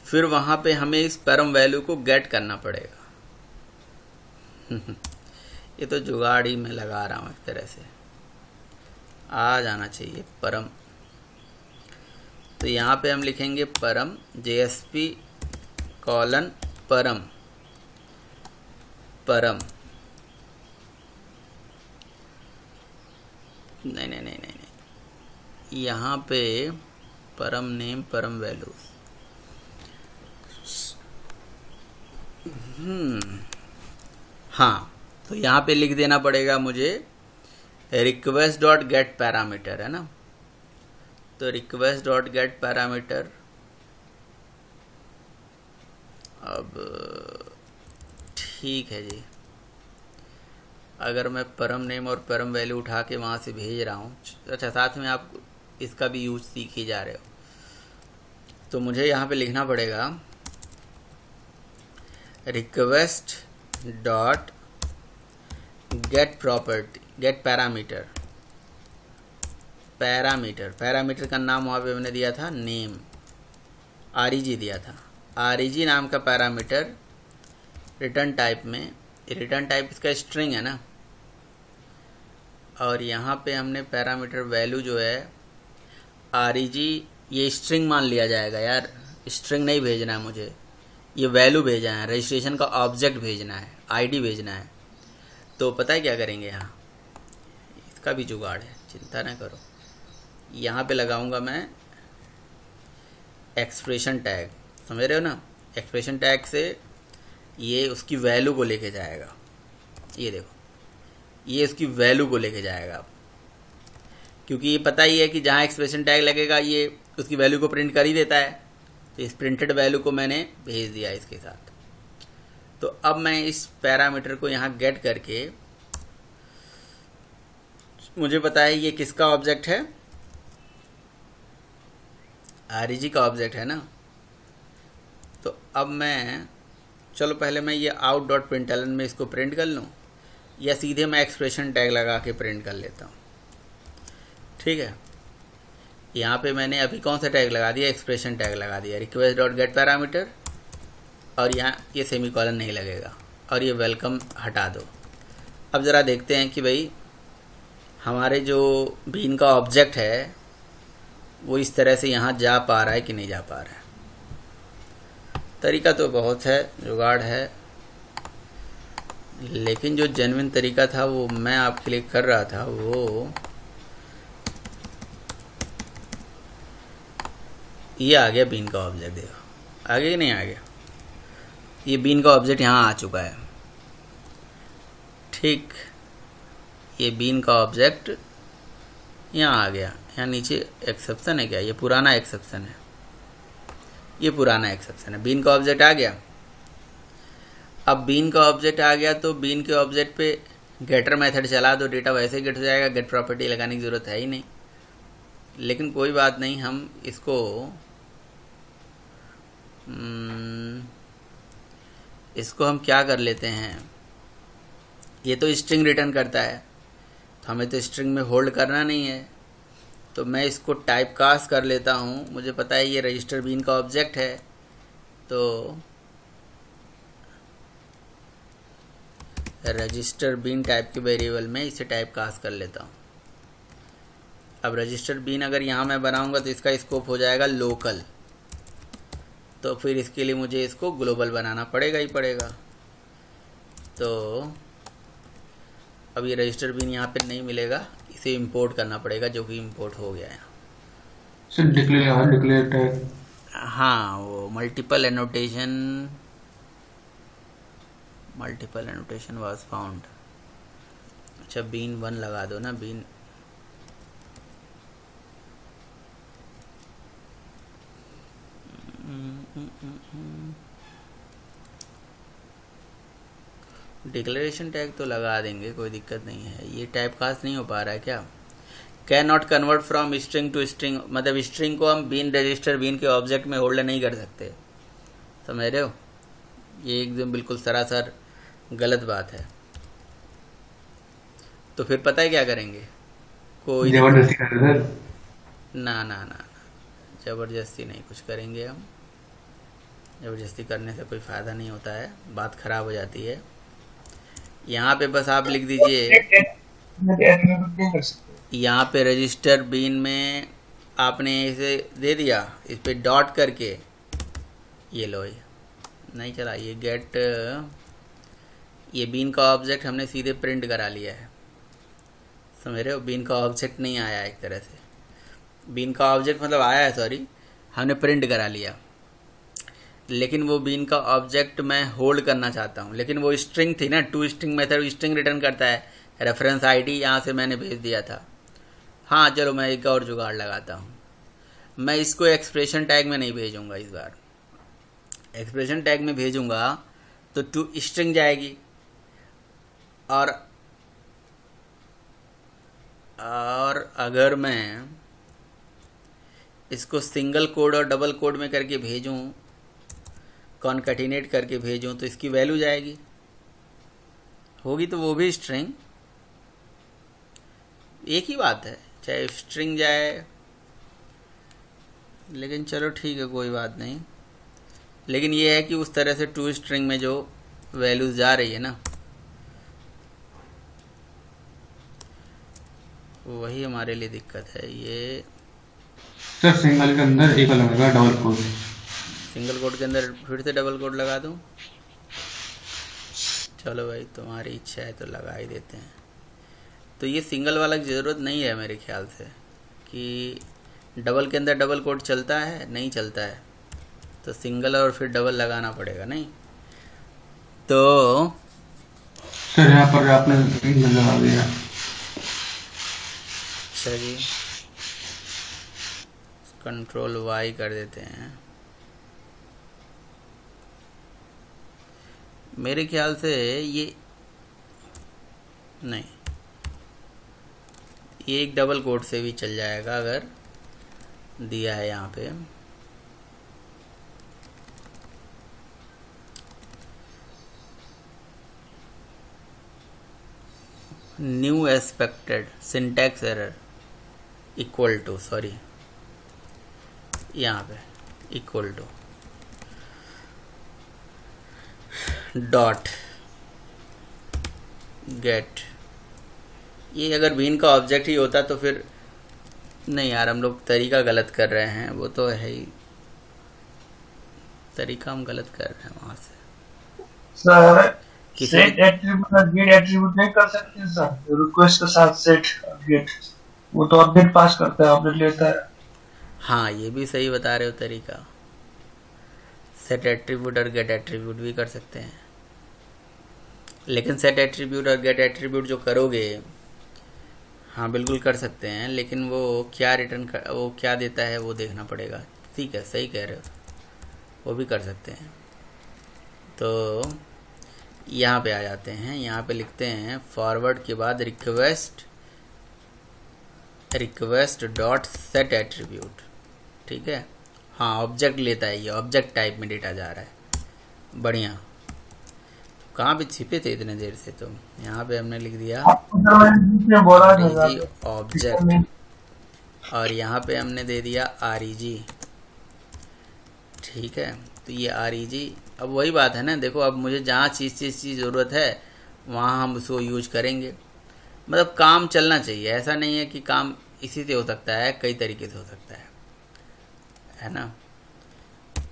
फिर वहाँ पे हमें इस परम वैल्यू को गेट करना पड़ेगा। ये तो जुगाड़ ही मैं लगा रहा हूँ, एक तरह से आ जाना चाहिए परम। तो यहाँ पे हम लिखेंगे परम JSP कॉलन परम परम। नहीं, यहाँ पे परम नेम परम वैल्यू। हाँ, तो यहाँ पे लिख देना पड़ेगा मुझे रिक्वेस्ट डॉट गेट पैरामीटर, है ना। तो रिक्वेस्ट डॉट गेट पैरामीटर, अब ठीक है जी। अगर मैं परम नेम और परम वैल्यू उठा के वहाँ से भेज रहा हूँ, अच्छा साथ में आप इसका भी यूज सीख ही जा रहे हो, तो मुझे यहाँ पे लिखना पड़ेगा request dot get property get parameter. Parameter का नाम वहाँ पे मैंने दिया था नेम, REG दिया था। REG नाम का पैरामीटर रिटर्न टाइप में, रिटर्न टाइप इसका स्ट्रिंग है ना। और यहाँ पे हमने पैरामीटर वैल्यू जो है REG, ये स्ट्रिंग मान लिया जाएगा यार। स्ट्रिंग नहीं भेजना है मुझे, ये वैल्यू भेजना है, रजिस्ट्रेशन का ऑब्जेक्ट भेजना है, ID भेजना है। तो पता है क्या करेंगे, यहाँ इसका भी जुगाड़ है, चिंता ना करो। यहाँ पे लगाऊंगा मैं एक्सप्रेशन टैग, समझ रहे हो ना। एक्सप्रेशन टैग से ये उसकी वैल्यू को लेके जाएगा। ये देखो, ये उसकी वैल्यू को लेके जाएगा, क्योंकि ये पता ही है कि जहाँ एक्सप्रेशन टैग लगेगा ये उसकी वैल्यू को प्रिंट कर ही देता है। तो इस प्रिंटेड वैल्यू को मैंने भेज दिया इसके साथ। तो अब मैं इस पैरामीटर को यहाँ गेट करके, मुझे पता है ये किसका ऑब्जेक्ट है, REG का ऑब्जेक्ट है ना। तो अब मैं, चलो पहले मैं ये out.println में इसको प्रिंट कर लूँ, या सीधे मैं एक्सप्रेशन टैग लगा के प्रिंट कर लेता हूँ। ठीक है, यहाँ पे मैंने अभी कौन सा टैग लगा दिया, एक्सप्रेशन टैग लगा दिया, रिक्वेस्ट डॉट गेट पैरामीटर, और यहाँ ये सेमीकॉलन नहीं लगेगा, और ये वेलकम हटा दो। अब ज़रा देखते हैं कि भाई हमारे जो बीन का ऑब्जेक्ट है वो इस तरह से यहाँ जा पा रहा है कि नहीं जा पा रहा है। तरीका तो बहुत है, जुगाड़ है, लेकिन जो जेन्युइन तरीका था वो मैं आपके लिए कर रहा था। वो ये आ गया बीन का ऑब्जेक्ट, देखो आगे कि नहीं आ गया। ये बीन का ऑब्जेक्ट यहाँ आ चुका है। ठीक, ये बीन का ऑब्जेक्ट यहाँ आ गया। यहाँ नीचे एक्सेप्शन है क्या, ये पुराना एक्सेप्शन है, ये पुराना एक्सेप्शन है। बीन का ऑब्जेक्ट आ गया। अब बीन का ऑब्जेक्ट आ गया तो बीन के ऑब्जेक्ट पे गेटर मेथड चला दो, डेटा वैसे ही गेट हो जाएगा, गेट प्रॉपर्टी लगाने की ज़रूरत है ही नहीं। लेकिन कोई बात नहीं, हम इसको हम क्या कर लेते हैं, ये तो स्ट्रिंग रिटर्न करता है, तो हमें तो स्ट्रिंग में होल्ड करना नहीं है। तो मैं इसको टाइप कास्ट कर लेता हूँ। मुझे पता है ये रजिस्टर बीन का ऑब्जेक्ट है, तो रजिस्टर बीन टाइप के वेरिएबल में इसे टाइप कास्ट कर लेता हूँ। अब रजिस्टर बीन अगर यहाँ मैं बनाऊँगा तो इसका स्कोप हो जाएगा लोकल, तो फिर इसके लिए मुझे इसको ग्लोबल बनाना पड़ेगा ही पड़ेगा। तो अब ये रजिस्टर बीन यहाँ पे नहीं मिलेगा, इसे इंपोर्ट करना पड़ेगा, जो कि इंपोर्ट हो गया है। सर डिक्लेयर टैग, हाँ वो मल्टीपल एनोटेशन वाज फाउंड। अच्छा बीन 1 लगा दो ना, बीन डिक्लेरेशन टैग तो लगा देंगे, कोई दिक्कत नहीं है। ये टाइप कास्ट नहीं हो पा रहा है क्या, can not convert from string to string, मतलब स्ट्रिंग को हम बीन रजिस्टर बीन के ऑब्जेक्ट में होल्ड नहीं कर सकते, समझ रहे हो। ये एकदम बिल्कुल सरासर गलत बात है। तो फिर पता है क्या करेंगे, कोई जबरदस्ती कर रहे सर। ना ना ना ना, ज़बरदस्ती नहीं कुछ करेंगे हम। ज़बरदस्ती करने से कोई फ़ायदा नहीं होता है, बात ख़राब हो जाती है। यहाँ पे बस आप लिख दीजिए, यहाँ पे रजिस्टर बीन में आपने इसे दे दिया, इस पे डॉट करके ये लो, ये नहीं चला, ये गेट, ये बीन का ऑब्जेक्ट हमने सीधे प्रिंट करा लिया है, समझ रहे हो। बीन का ऑब्जेक्ट नहीं आया, एक तरह से बीन का ऑब्जेक्ट मतलब आया है, सॉरी, हमने प्रिंट करा लिया, लेकिन वो बीन का ऑब्जेक्ट मैं होल्ड करना चाहता हूँ। लेकिन वो स्ट्रिंग थी ना, to string method string return करता है, रेफरेंस आईडी यहाँ से मैंने भेज दिया था। हाँ चलो मैं एक और जुगाड़ लगाता हूँ, मैं इसको एक्सप्रेशन टैग में नहीं भेजूँगा इस बार। एक्सप्रेशन टैग में भेजूँगा तो टू स्ट्रिंग जाएगी, और अगर मैं इसको सिंगल कोड और डबल कोड में करके भेजूँ, कॉन्कैटिनेट करके भेजूँ, तो इसकी वैल्यू जाएगी, होगी तो वो भी स्ट्रिंग, एक ही बात है, चाहे स्ट्रिंग जाए। लेकिन चलो ठीक है, कोई बात नहीं। लेकिन ये है कि उस तरह से टू स्ट्रिंग में जो वैल्यूज जा रही है ना, वही हमारे लिए दिक्कत है। ये सर सिंगल के अंदर एक लगेगा डबल कोड, सिंगल कोड के अंदर फिर से डबल कोड लगा दूं, चलो भाई तुम्हारी इच्छा है तो लगा ही देते हैं। तो ये सिंगल वाला की ज़रूरत नहीं है मेरे ख्याल से, कि डबल के अंदर डबल कोड चलता है, नहीं चलता है, तो सिंगल और फिर डबल लगाना पड़ेगा, नहीं तो सर यहाँ पर आपने लगा दिया। अच्छा जी, कंट्रोल वाई कर देते हैं। मेरे ख्याल से ये नहीं, ये एक डबल कोड से भी चल जाएगा अगर दिया है यहाँ पे। New expected syntax error equal to, sorry यहाँ पे इक्वल टू डॉट गेट। ये अगर बीन का ऑब्जेक्ट ही होता तो फिर नहीं यार, हम लोग तरीका गलत कर रहे हैं, वो तो है ही, तरीका हम गलत कर रहे हैं वहां से। सर किसी सेट एट्रीब्यूट और गेट एट्रीब्यूट नहीं कर सकते सर, रिक्वेस्ट के साथ सेट और गेट, वो तो अपडेट पास करता है, अपडेट लेता है। हाँ ये भी सही बता रहे हो तरीका, सेट एट्रीब्यूट और गेट एट्रीब्यूट भी कर सकते हैं, लेकिन सेट एट्रीब्यूट और गेट एट्रीब्यूट जो करोगे, हाँ बिल्कुल कर सकते हैं, लेकिन वो क्या वो क्या देता है वो देखना पड़ेगा। ठीक है, सही कह रहे हो, वो भी कर सकते हैं। तो यहाँ पे आ जाते हैं, यहाँ पे लिखते हैं फॉरवर्ड के बाद रिक्वेस्ट डॉट सेट एट्रीब्यूट। ठीक है, हाँ ऑब्जेक्ट लेता है, ये ऑब्जेक्ट टाइप में डेटा जा रहा है, बढ़िया। कहाँ पे छिपे थे इतने देर से तुम? यहाँ पे हमने लिख दिया ऑब्जेक्ट, और यहाँ पे हमने दे दिया REG। ठीक है, तो ये REG, अब वही बात है ना, देखो अब मुझे जहाँ चीज़ की ज़रूरत है वहाँ हम उसको यूज करेंगे। मतलब काम चलना चाहिए, ऐसा नहीं है कि काम इसी से हो सकता है, कई तरीके से हो सकता है ना।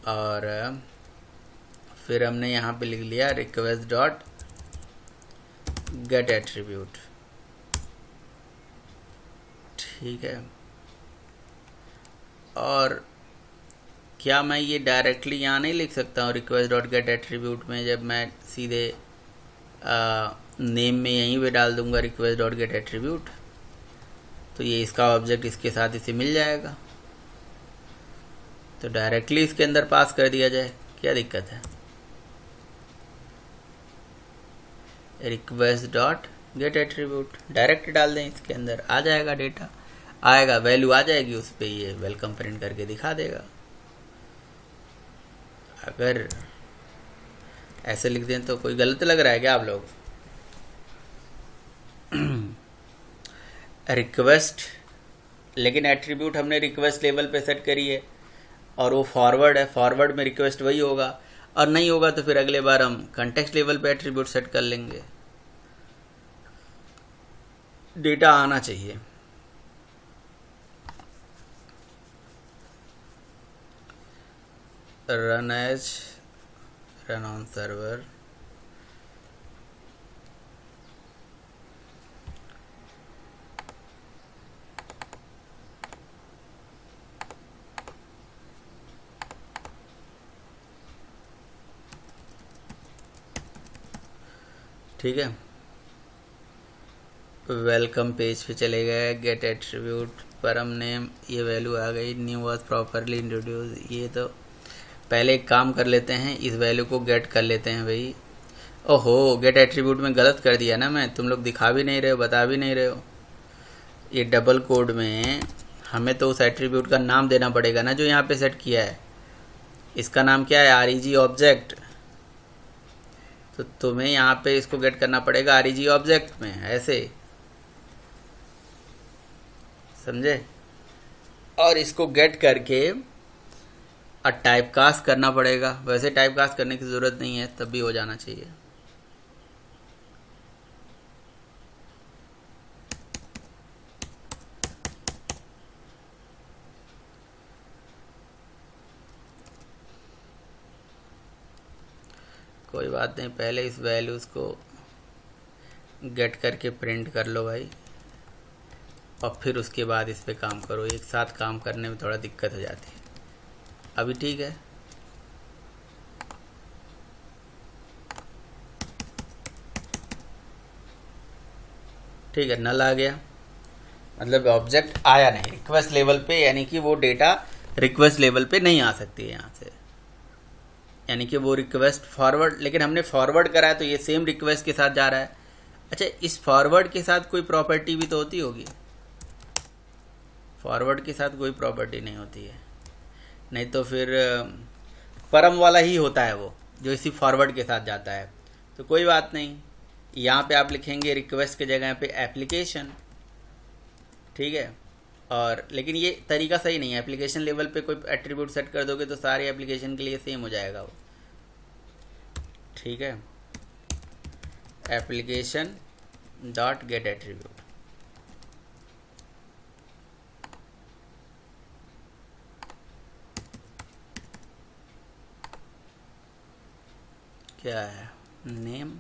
और फिर हमने यहाँ पे लिख लिया रिक्वेस्ट डॉट गेट एट्रीब्यूट। ठीक है, और क्या मैं ये डायरेक्टली यहाँ नहीं लिख सकता हूँ रिक्वेस्ट डॉट गेट एट्रीब्यूट में? जब मैं सीधे नेम में यहीं पे डाल दूंगा रिक्वेस्ट डॉट गेट एट्रीब्यूट, तो ये इसका ऑब्जेक्ट इसके साथ इसे मिल जाएगा, तो डायरेक्टली इसके अंदर पास कर दिया जाए, क्या दिक्कत है? Request dot gate attribute direct डाल दें, इसके अंदर आ जाएगा, डेटा आएगा, वैल्यू आ जाएगी उस पर, ये वेलकम प्रिंट करके दिखा देगा। अगर ऐसे लिख दें तो कोई गलत लग रहा है क्या आप लोग? रिक्वेस्ट, लेकिन एट्रीब्यूट हमने रिक्वेस्ट लेवल पे सेट करी है, और वो फॉरवर्ड है, फॉरवर्ड में रिक्वेस्ट वही होगा, और नहीं होगा तो फिर अगले बार हम कॉन्टेक्स्ट लेवल पे एट्रीब्यूट सेट कर लेंगे। डेटा आना चाहिए। रन ऑन सर्वर, ठीक है। वेलकम पेज पे चले गए, गेट एट्रीब्यूट, परम नेम, ये वैल्यू आ गई, न्यू वाज प्रॉपरली इंट्रोड्यूस। ये तो पहले एक काम कर लेते हैं, इस वैल्यू को गेट कर लेते हैं भाई। ओहो, गेट एट्रीब्यूट में गलत कर दिया ना मैं, तुम लोग दिखा भी नहीं रहे हो, बता भी नहीं रहे हो। ये डबल कोड में हमें तो उस एट्रीब्यूट का नाम देना पड़ेगा ना जो यहाँ पे सेट किया है। इसका नाम क्या है? REG object. तो तुम्हें यहाँ पे इसको गेट करना पड़ेगा REG ऑब्जेक्ट में, ऐसे समझे? और इसको गेट करके और टाइप कास्ट करना पड़ेगा। वैसे टाइप कास्ट करने की ज़रूरत नहीं है, तब भी हो जाना चाहिए। कोई बात नहीं, पहले इस वैल्यूज़ को गेट करके प्रिंट कर लो भाई, और फिर उसके बाद इस पे काम करो। एक साथ काम करने में थोड़ा दिक्कत हो जाती है। अभी ठीक है, ठीक है, नल आ गया, मतलब ऑब्जेक्ट आया नहीं रिक्वेस्ट लेवल पे, यानी कि वो डेटा रिक्वेस्ट लेवल पे नहीं आ सकती है यहाँ से, यानी कि वो रिक्वेस्ट फॉरवर्ड, लेकिन हमने फॉरवर्ड करा है तो ये सेम रिक्वेस्ट के साथ जा रहा है। अच्छा, इस फॉरवर्ड के साथ कोई प्रॉपर्टी भी तो होती होगी? फॉरवर्ड के साथ कोई प्रॉपर्टी नहीं होती है, नहीं तो फिर परम वाला ही होता है वो, जो इसी फॉरवर्ड के साथ जाता है। तो कोई बात नहीं, यहाँ पे आप लिखेंगे रिक्वेस्ट की जगह पे एप्लीकेशन, ठीक है। और लेकिन ये तरीका सही नहीं है, एप्लीकेशन लेवल पे कोई एट्रीब्यूट सेट कर दोगे तो सारे एप्लीकेशन के लिए सेम हो जाएगा वो, ठीक है। एप्लीकेशन डॉट गेट एट्रीब्यूट, क्या है name,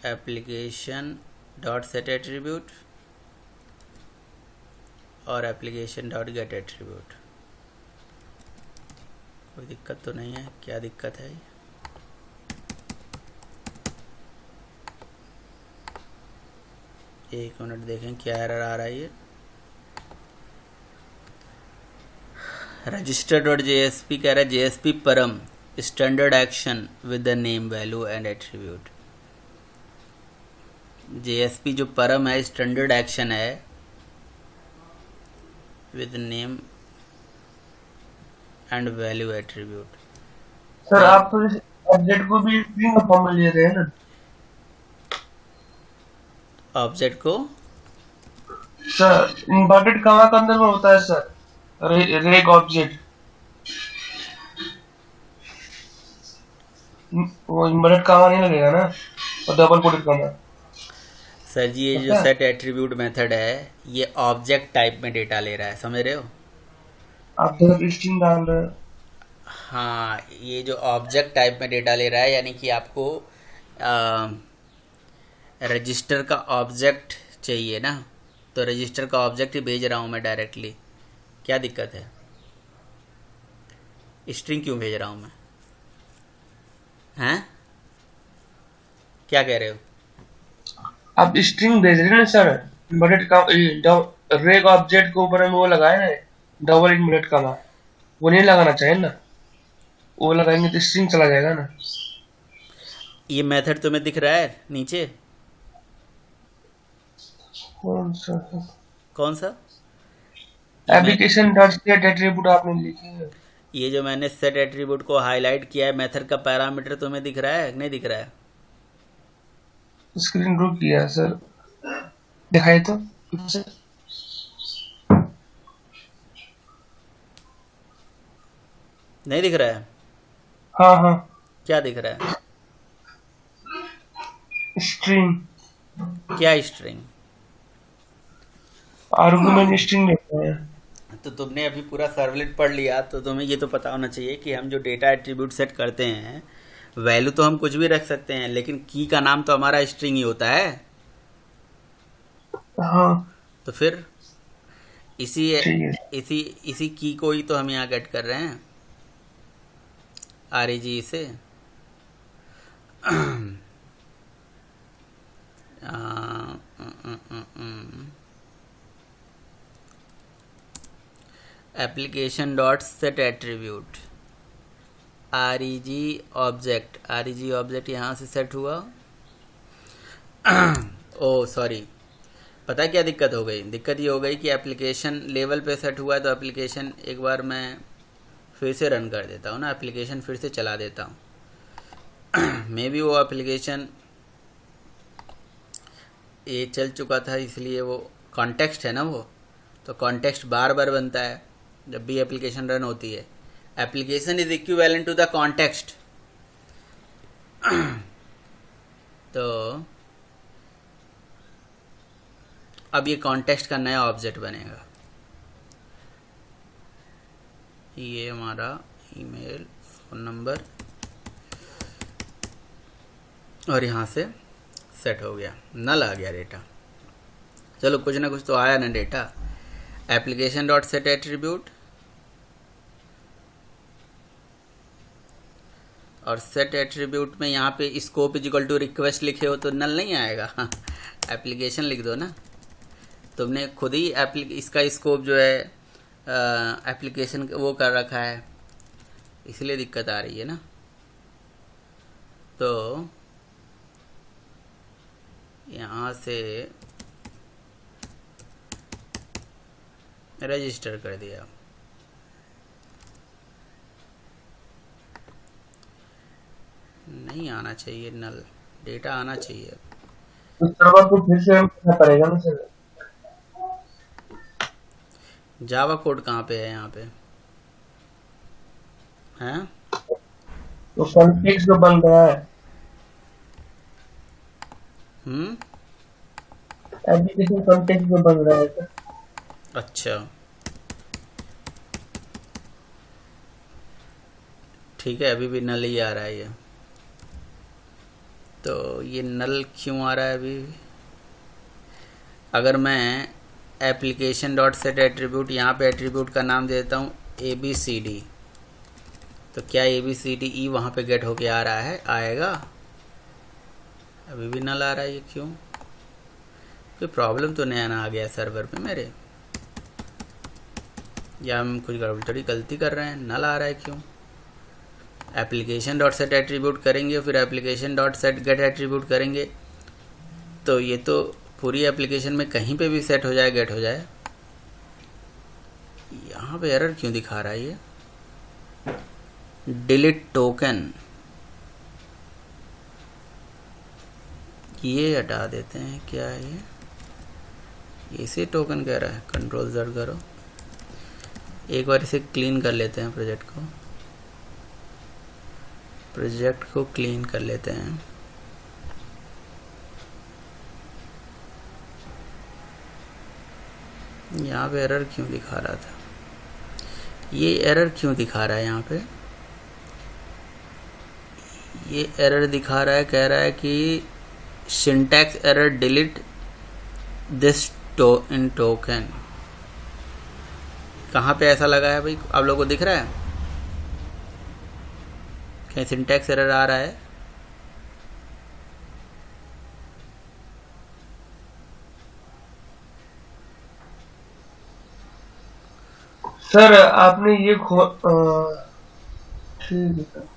application dot set attribute और एप्लीकेशन डॉट गेट एट्रीब्यूट। कोई दिक्कत तो नहीं है? क्या दिक्कत है? एक मिनट देखें क्या एरर आ रहा है। ये रजिस्टर डॉट जेएसपी कह रहा है जेएसपी परम standard action with the name value and attribute. JSP जो परम है स्टैंडर्ड एक्शन है with name and value attribute. Sir आप तो इस ऑब्जेक्ट को भी स्ट्रिंग फॉर्म में ले रहे हैं ना? ऑब्जेक्ट को सर इन्वर्टेड कॉमा के अंदर में होता है सर, रेग ऑब्जेक्ट, वो इन्वर्टेड कॉमा नहीं लगेगा ना, और डबल कोटेड कॉमा। सर जी ये जो सेट एट्रीब्यूट मेथड है ये ऑब्जेक्ट टाइप में डेटा ले रहा है, समझ रहे हो? आप तो स्ट्रिंग डाल रहे हैं। हाँ, ये जो ऑब्जेक्ट टाइप में डेटा ले रहा है यानी कि आपको रजिस्टर का ऑब्जेक्ट चाहिए ना, तो रजिस्टर का ऑब्जेक्ट ही भेज रहा हूँ मैं डायरेक्टली। क्या दिक्कत है? स्ट्रिंग क्यों भेज रहा हूँ मैं? हैं? क्या कह रहे हो? आप स्ट्रिंग भेज रहे हैं ना सर, इन्वर्टेड कॉमा रेग ऑब्जेक्ट के ऊपर में वो लगाए ना डबल इन्वर्टेड कॉमा, वो नहीं लगाना चाहिए ना, वो लगाएंगे तो स्ट्रिंग चला जाएगा ना। ये मेथड तुम्हें दिख रहा है नीचे? कौन सा? कौन सा? एप्लीकेशन डॉट सेट एट्रीब्यूट आपने लिखे है। ये जो मैंने सेट एट्रीब्यूट को हाईलाइट किया है मेथड का पैरामीटर तुम्हें दिख रहा है नहीं दिख रहा है? स्क्रीन रुक गया सर, दिखाई तो नहीं दिख रहा है? हाँ हाँ, क्या दिख रहा है? स्ट्रिंग, क्या स्ट्रिंग? आर्गुमेंट स्ट्रिंग देते हैं। तो तुमने अभी पूरा सर्वलेट पढ़ लिया तो तुम्हें ये तो पता होना चाहिए कि हम जो डेटा एट्रीब्यूट सेट करते हैं वैल्यू तो हम कुछ भी रख सकते हैं लेकिन की का नाम तो हमारा स्ट्रिंग ही होता है। हाँ तो फिर इसी ठीक है। इसी इसी की को ही तो हम यहाँ गेट कर रहे हैं REG से। Application dot set attribute REG object यहाँ से सेट हुआ। ओ सॉरी, पता है क्या दिक्कत हो गई? दिक्कत ये हो गई कि एप्लीकेशन लेवल पे सेट हुआ है तो एप्लीकेशन एक बार मैं फिर से रन कर देता हूँ ना, एप्लीकेशन फिर से चला देता हूँ। मे बी वो एप्लीकेशन ये चल चुका था इसलिए वो कॉन्टेक्स्ट है ना, वो तो कॉन्टेक्स्ट बार बार बनता है जब भी एप्लीकेशन रन होती है। Application is equivalent to the context. तो अब ये कॉन्टेक्स्ट का नया ऑब्जेक्ट बनेगा। ये हमारा ईमेल, फ़ोन नंबर और यहाँ से सेट हो गया, नल आ गया डेटा। चलो कुछ ना कुछ तो आया ना data. Application dot set attribute और सेट एट्रीब्यूट में यहाँ पे scope is equal to request लिखे हो तो नल नहीं आएगा। एप्लीकेशन लिख दो ना, तुमने खुद ही इसका स्कोप जो है एप्लीकेशन वो कर रखा है इसलिए दिक्कत आ रही है ना। तो यहाँ से रजिस्टर कर दिया। नहीं आना चाहिए नल, डेटा आना चाहिए। तो सर्वर को फिर से करना पड़ेगा ना सर। जावा कोड कहाँ पे है यहाँ पे हैं? तो कॉन्टेक्स्ट जो बन रहा है, एप्लीकेशन कॉन्टेक्स्ट जो बन रहा है सर। अच्छा ठीक है, अभी भी नल ही आ रहा है ये। तो ये नल क्यों आ रहा है अभी? अगर मैं एप्लीकेशन डॉट सेट एट्रीब्यूट, यहाँ पे एट्रीब्यूट का नाम देता हूँ ABCD, तो क्या ABCDE वहाँ पे गेट होके आ रहा है? आएगा? अभी भी नल आ रहा है, ये क्यों? कोई प्रॉब्लम तो नया ना आ गया सर्वर पे मेरे, या हम कुछ गड़बड़ी गलती कर रहे हैं? नल आ रहा है क्यों? एप्लीकेशन डॉट सेट एट्रीब्यूट करेंगे, फिर application dot set get attribute करेंगे, तो ये तो पूरी एप्लीकेशन में कहीं पे भी सेट हो जाए, गेट हो जाए। यहाँ पे एरर क्यों दिखा रहा है ये? डिलीट टोकन, ये हटा देते हैं। क्या है ये? इसे टोकन कह रहा है। कंट्रोल Z करो, एक बार इसे क्लीन कर लेते हैं। प्रोजेक्ट को क्लीन कर लेते हैं। यहाँ पे एरर क्यों दिखा रहा था? ये एरर क्यों दिखा रहा है यहाँ पे? ये एरर दिखा रहा है, कह रहा है कि syntax error, delete this in token. कहाँ पे ऐसा लगा है भाई? आप लोगों को दिख रहा है कहीं सिंटैक्स एरर आ रहा है? सर आपने ये ठीक है सर।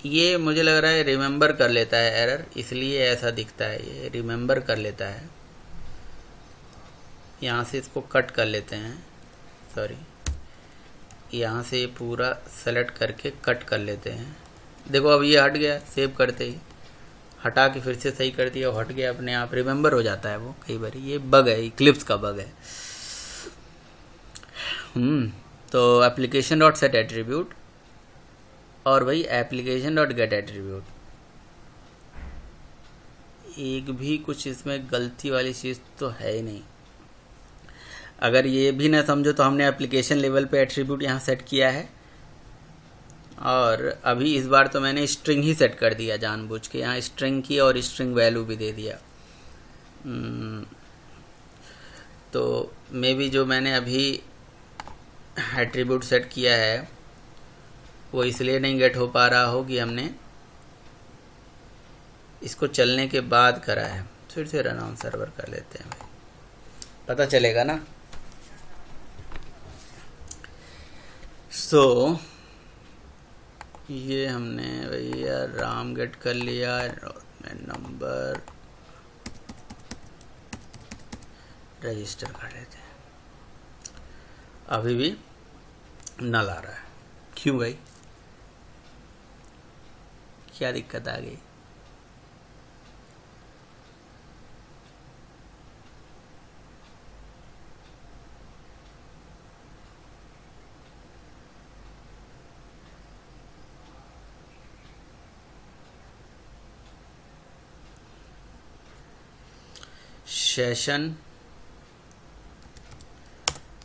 ये मुझे लग रहा है रिमेंबर कर लेता है एरर, इसलिए ऐसा दिखता है। ये रिमेंबर कर लेता है। यहाँ से इसको कट कर लेते हैं, सॉरी, यहाँ से ये पूरा सेलेक्ट करके कट कर लेते हैं। देखो अब ये हट गया, सेव करते ही हटा के फिर से सही कर दिया, हट गया अपने आप। रिमेंबर हो जाता है वो कई बार। ये बग है, इक्लिप्स का बग है। तो एप्लीकेशन डॉट सेट एट्रीब्यूट और वही एप्लीकेशन डॉट गेट एट्रीब्यूट, एक भी कुछ इसमें गलती वाली चीज़ तो है ही नहीं। अगर ये भी ना समझो तो हमने एप्लीकेशन लेवल पे एट्रीब्यूट यहाँ सेट किया है, और अभी इस बार तो मैंने स्ट्रिंग ही सेट कर दिया जानबूझ के। यहाँ स्ट्रिंग की और स्ट्रिंग वैल्यू भी दे दिया। तो मे भी जो मैंने अभी एट्रीब्यूट सेट किया है वो इसलिए नहीं गेट हो पा रहा हो कि हमने इसको चलने के बाद करा है। फिर से रन ऑन सर्वर कर लेते हैं भाई, पता चलेगा ना। सो ये हमने भैया राम गेट कर लिया, नंबर रजिस्टर कर लेते हैं। अभी भी नल आ रहा है, क्यों भाई? क्या दिक्कत आ गई?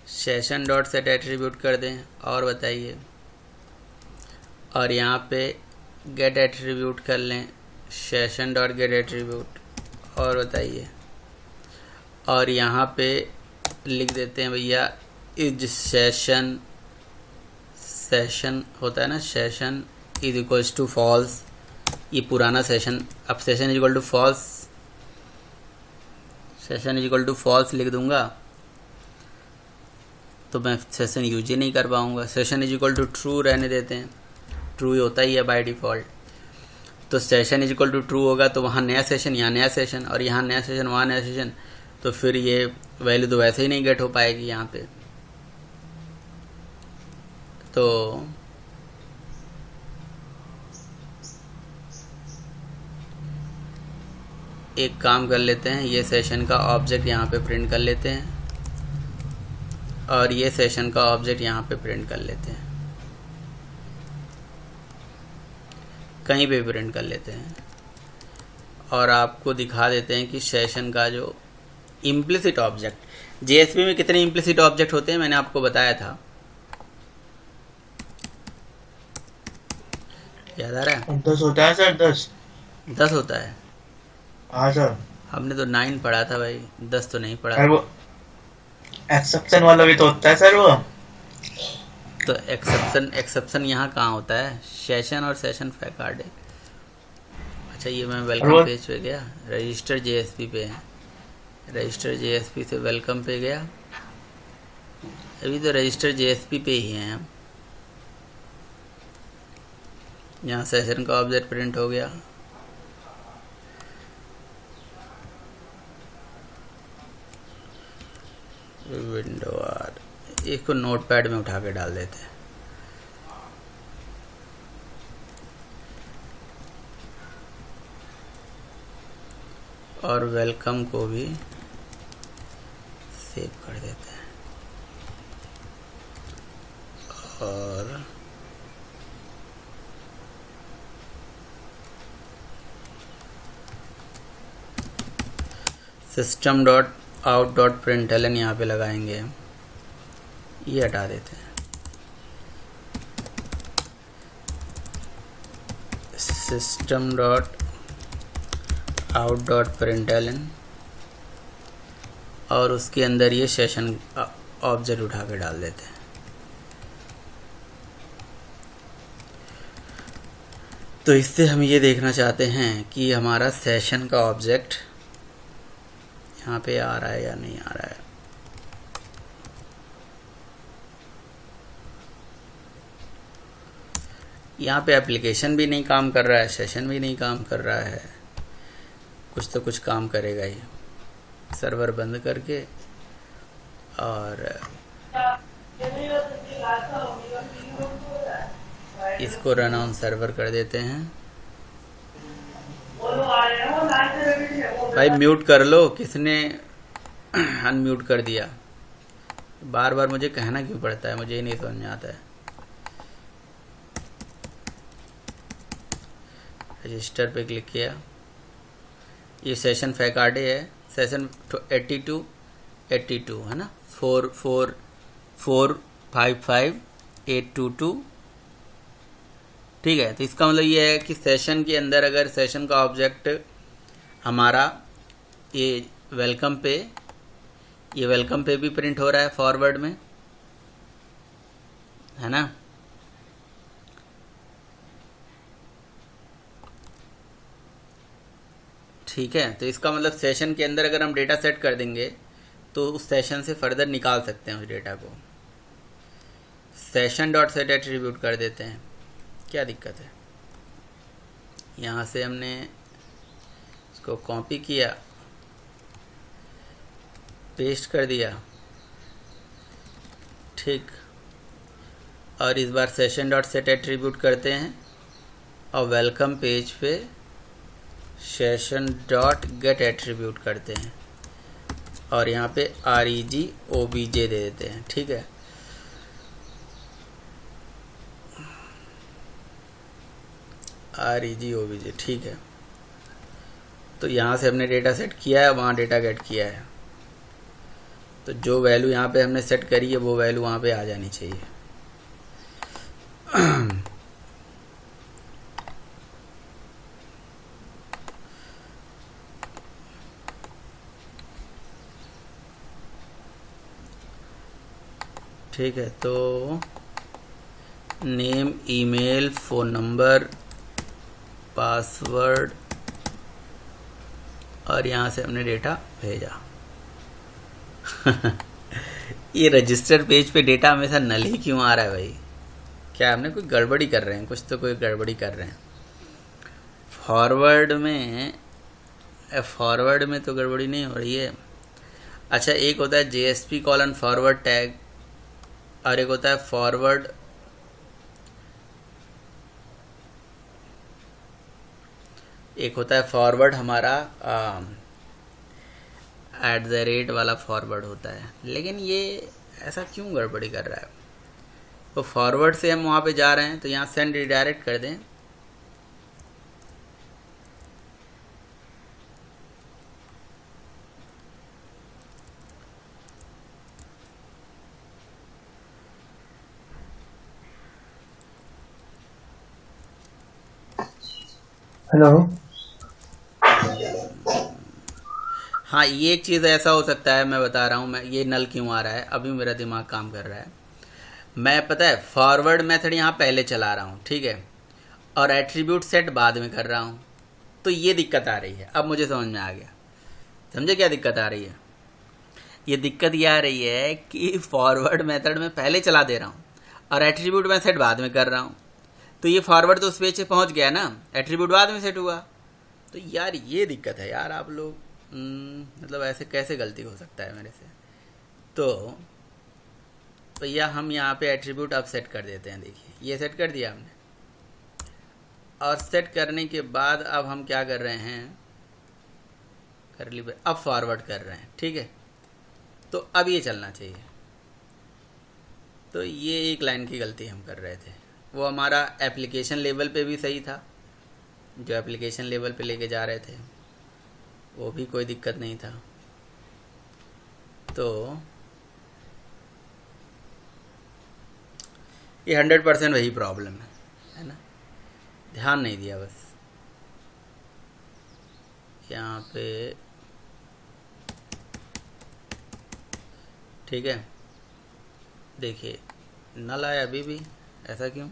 सेशन डॉट सेट एट्रीब्यूट कर दें, और बताइए। और यहाँ पे गेट एट्रीब्यूट कर लें, सेशन डॉट गेट एट्रीब्यूट, और बताइए। और यहाँ पे लिख देते हैं भैया इज सेशन होता है ना, session is equals to false. ये पुराना सेशन, अब session is equal to false, session is equal to false लिख दूंगा तो मैं सेशन यूज ही नहीं कर पाऊँगा। Session is equal to true रहने देते हैं, ट्रू ही होता ही है बाय डिफ़ॉल्ट। तो session is equal to true होगा तो वहाँ नया सेशन, यहाँ नया सेशन, और यहाँ नया सेशन, वहाँ नया सेशन, तो फिर ये वैल्यू तो वैसे ही नहीं गेट हो पाएगी यहाँ पे। तो एक काम कर लेते हैं, ये सेशन का ऑब्जेक्ट यहाँ पे प्रिंट कर लेते हैं और ये सेशन का ऑब्जेक्ट यहाँ पे प्रिंट कर लेते हैं, कहीं पे प्रिंट कर लेते हैं और आपको दिखा देते हैं कि सेशन का जो इम्प्लिसिट ऑब्जेक्ट, जेएसपी में कितने इम्प्लिसिट ऑब्जेक्ट होते हैं मैंने आपको बताया था, याद आ रहा है? 10 होता है सर, 10 होता है। हाँ सर। हमने तो 9 पढ़ा था भाई, 10 तो नहीं पढ़ा सर वो एक्सेप्शन वाला भी तो होता है सर वो। तो एक्सेप्शन यहाँ कहाँ होता है? सेशन और सेशन फैकार्ड है। अच्छा ये मैं वेलकम पेज पे गया, रजिस्टर जेएसपी पे है, रजिस्टर जेएसपी से वेलकम पे गया, अभी तो रजिस्टर जेएसपी पे ही हैं हम। यहाँ सेशन का ऑब्जेक्ट प्रिंट हो गया, विंडो आर, इसको नोटपैड में उठा के डाल देते हैं। और वेलकम को भी सेव कर देते हैं और system dot out dot println यहाँ पे लगाएंगे हम, ये हटा देते हैं। System dot out dot println और उसके अंदर ये सेशन ऑब्जेक्ट उठा के डाल देते हैं। तो इससे हम ये देखना चाहते हैं कि हमारा सेशन का ऑब्जेक्ट यहाँ पे आ रहा है या नहीं आ रहा है। यहाँ पे एप्लीकेशन भी नहीं काम कर रहा है, सेशन भी नहीं काम कर रहा है, कुछ तो कुछ काम करेगा ही। सर्वर बंद करके और इसको रन ऑन सर्वर कर देते हैं। भाई म्यूट कर लो, किसने अनम्यूट कर दिया? बार बार मुझे कहना क्यों पड़ता है, मुझे ही नहीं समझ में आता है। रजिस्टर पे क्लिक किया, ये सेशन फैकार्डे है, सेशन 82 है ना, 4455822, ठीक है। तो इसका मतलब ये है कि सेशन के अंदर अगर सेशन का ऑब्जेक्ट हमारा ये वेलकम पे भी प्रिंट हो रहा है फॉरवर्ड में, है ना। ठीक है, तो इसका मतलब सेशन के अंदर अगर हम डेटा सेट कर देंगे तो उस सेशन से फर्दर निकाल सकते हैं उस डेटा को। सेशन डॉट सेट एट्रीब्यूट कर देते हैं, क्या दिक्कत है। यहाँ से हमने इसको कॉपी किया, पेस्ट कर दिया, ठीक। और इस बार सेशन डॉट सेट एट्रीब्यूट करते हैं और वेलकम पेज पे सेशन डॉट गेट एट्रीब्यूट करते हैं और यहाँ पे REG OBJ दे देते हैं, ठीक है। REG OBJ, ठीक है। तो यहाँ से हमने डेटा सेट किया है, वहाँ डेटा गेट किया है, तो जो वैल्यू यहाँ पे हमने सेट करी है वो वैल्यू वहाँ पे आ जानी चाहिए। ठीक है, तो name, email, phone number, password और यहाँ से हमने डेटा भेजा। ये रजिस्टर पेज पे डेटा हमेशा नल ही क्यों आ रहा है भाई? क्या हमने कोई गड़बड़ी कर रहे हैं? कुछ तो कोई गड़बड़ी कर रहे हैं। फॉरवर्ड में तो गड़बड़ी नहीं हो रही है। अच्छा, एक होता है JSP : फॉरवर्ड टैग और एक होता है फॉरवर्ड एक होता है फॉरवर्ड, हमारा @ वाला फॉरवर्ड होता है, लेकिन ये ऐसा क्यों गड़बड़ी कर रहा है। तो फॉरवर्ड से हम वहाँ पे जा रहे हैं, तो यहाँ सेंड रिडायरेक्ट कर दें। हेलो। हाँ, ये एक चीज़ ऐसा हो सकता है, मैं बता रहा हूँ, मैं ये नल क्यों आ रहा है, अभी मेरा दिमाग काम कर रहा है। मैं पता है फॉरवर्ड मेथड यहाँ पहले चला रहा हूँ, ठीक है, और एट्रीब्यूट सेट बाद में कर रहा हूँ, तो ये दिक्कत आ रही है। अब मुझे समझ में आ गया, समझे क्या दिक्कत आ रही है। ये दिक्कत ये आ रही है कि फॉरवर्ड मेथड में पहले चला दे रहा हूँ और एट्रीब्यूट में सेट बाद में कर रहा हूँ, तो ये फॉरवर्ड तो उस पेज से पहुँच गया ना, एट्रीब्यूट बाद में सेट हुआ। तो यार ये दिक्कत है यार, आप लोग मतलब ऐसे कैसे गलती हो सकता है मेरे से। तो भैया हम यहाँ पे एट्रीब्यूट अब सेट कर देते हैं। देखिए ये सेट कर दिया हमने, और सेट करने के बाद अब हम क्या कर रहे हैं, कर ली, अब फॉरवर्ड कर रहे हैं, ठीक है। तो अब ये चलना चाहिए। तो ये एक लाइन की गलती हम कर रहे थे, वो हमारा एप्लीकेशन लेवल पे भी सही था, जो एप्लीकेशन लेवल पे लेके जा रहे थे वो भी कोई दिक्कत नहीं था। तो ये 100% वही प्रॉब्लम है ना, ध्यान नहीं दिया बस। यहाँ पे ठीक है, देखिए नल आया अभी भी, ऐसा क्यों।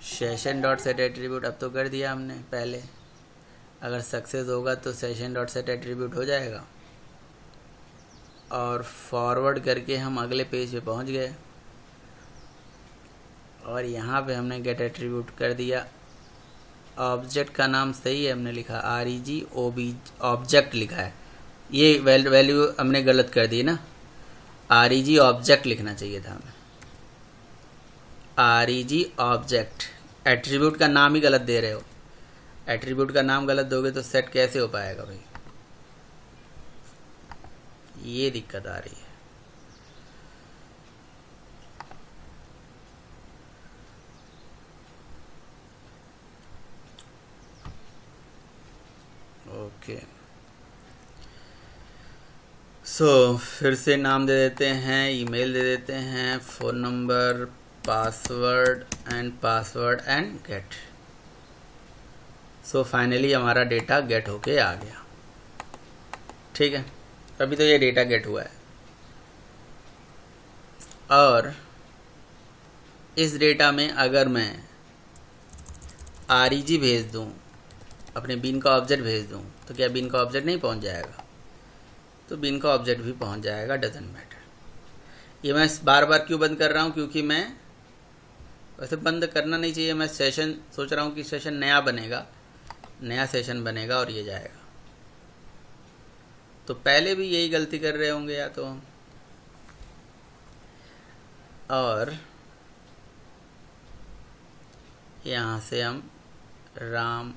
सेशन डॉट सेट एट्रीब्यूट अब तो कर दिया हमने पहले, अगर सक्सेस होगा तो सेशन डॉट सेट एट्रीब्यूट हो जाएगा, और फॉरवर्ड करके हम अगले पेज पे पहुंच गए, और यहाँ पे हमने गेट एट्रीब्यूट कर दिया। ऑब्जेक्ट का नाम सही है, हमने लिखा REG ऑब्जेक्ट लिखा है, ये वैल्यू हमने गलत कर दी ना, REG ऑब्जेक्ट लिखना चाहिए था हमें, REG ऑब्जेक्ट। एट्रीब्यूट का नाम ही गलत दे रहे हो, एट्रीब्यूट का नाम गलत दोगे तो सेट कैसे हो पाएगा भाई, ये दिक्कत आ रही है। ओके, सो फिर से नाम दे देते हैं, ईमेल दे देते हैं, phone number, password and get. So finally हमारा डेटा गेट होके आ गया, ठीक है। अभी तो ये डेटा गेट हुआ है, और इस डेटा में अगर मैं REG भेज दूं, अपने बीन का ऑब्जेक्ट भेज दूं, तो क्या बीन का ऑब्जेक्ट नहीं पहुंच जाएगा। तो बीन का ऑब्जेक्ट भी पहुंच जाएगा, डजंट मैटर। ये मैं बार बार क्यों बंद कर रहा हूं, क्योंकि मैं वैसे बंद करना नहीं चाहिए, मैं सेशन सोच रहा हूं कि सेशन नया बनेगा, नया सेशन बनेगा और ये जाएगा। तो पहले भी यही गलती कर रहे होंगे या तो, और यहाँ से हम राम,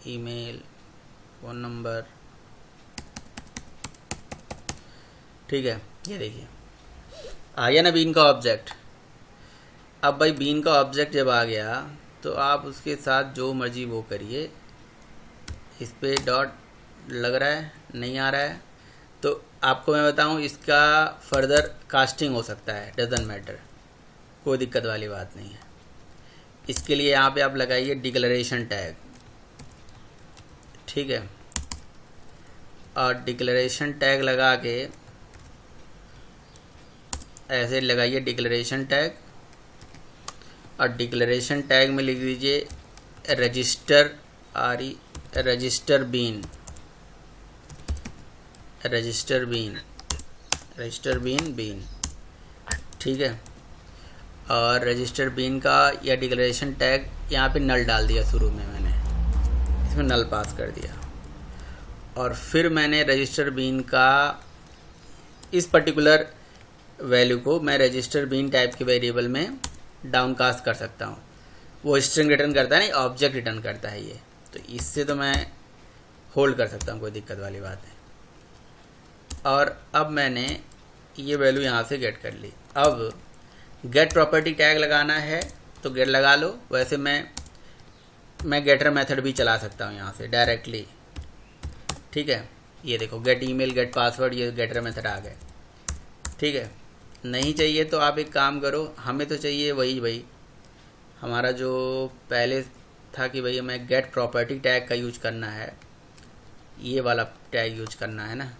ईमेल, फ़ोन नंबर, ठीक है। ये देखिए आ गया ना बीन का ऑब्जेक्ट। अब भाई बीन का ऑब्जेक्ट जब आ गया तो आप उसके साथ जो मर्जी वो करिए। इस पे डॉट लग रहा है, नहीं आ रहा है, तो आपको मैं बताऊं इसका फर्दर कास्टिंग हो सकता है, डजंट मैटर, कोई दिक्कत वाली बात नहीं है। इसके लिए यहाँ पे आप लगाइए डिक्लेरेशन टैग, ठीक है, और डिक्लेरेशन टैग लगा के ऐसे लगाइए डिक्लेरेशन टैग, और डिक्लेरेशन टैग में लिख दीजिए रजिस्टर रजिस्टर बीन, ठीक है। और रजिस्टर बीन का या डिक्लेरेशन टैग यहाँ पे नल डाल दिया, शुरू में मैंने इसमें नल पास कर दिया, और फिर मैंने रजिस्टर बीन का इस पर्टिकुलर वैल्यू को मैं रजिस्टर बीन टाइप के वेरिएबल में डाउनकास्ट कर सकता हूँ। वो स्ट्रिंग रिटर्न करता है, नहीं ऑब्जेक्ट रिटर्न करता है ये। तो इससे तो मैं होल्ड कर सकता हूँ, कोई दिक्कत वाली बात है। और अब मैंने ये वैल्यू यहाँ से गेट कर ली। अब गेट प्रॉपर्टी टैग लगाना है तो गेट लगा लो। वैसे मैं गेटर मेथड भी चला सकता हूँ यहाँ से डायरेक्टली, ठीक है। ये देखो गेट ईमेल, गेट पासवर्ड, ये गेटर मेथड आ गए, ठीक है। नहीं चाहिए तो आप एक काम करो, हमें तो चाहिए वही भाई हमारा जो पहले था कि भैया मैं गेट प्रॉपर्टी टैग का यूज करना है, ये वाला टैग यूज करना है ना।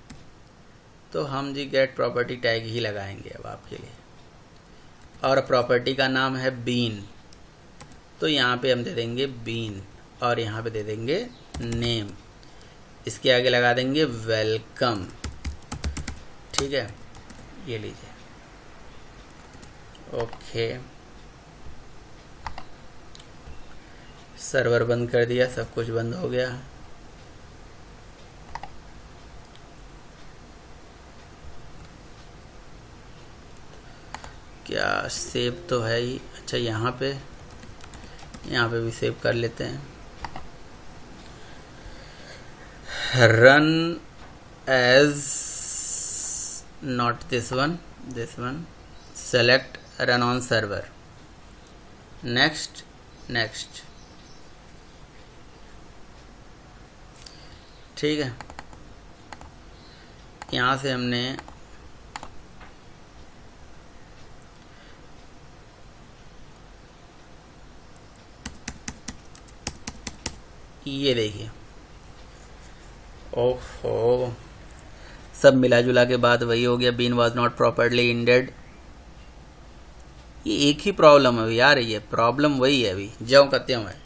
तो हम जी गेट प्रॉपर्टी टैग ही लगाएंगे अब आपके लिए। और प्रॉपर्टी का नाम है बीन, तो यहाँ पे हम दे देंगे बीन और यहाँ पे दे देंगे नेम। इसके आगे लगा देंगे वेलकम, ठीक है। ये लीजिए, ओके। सर्वर बंद कर दिया, सब कुछ बंद हो गया। क्या सेव तो है ही। अच्छा यहाँ पे भी सेव कर लेते हैं। Run as not this one select run on server, next next, ठीक है। यहाँ से हमने ये देखिए, ओहो, सब मिला जुला के बाद वही हो गया, bean was not properly ended. ये एक ही प्रॉब्लम है यार, ये प्रॉब्लम वही है अभी ज्यों का त्यों है।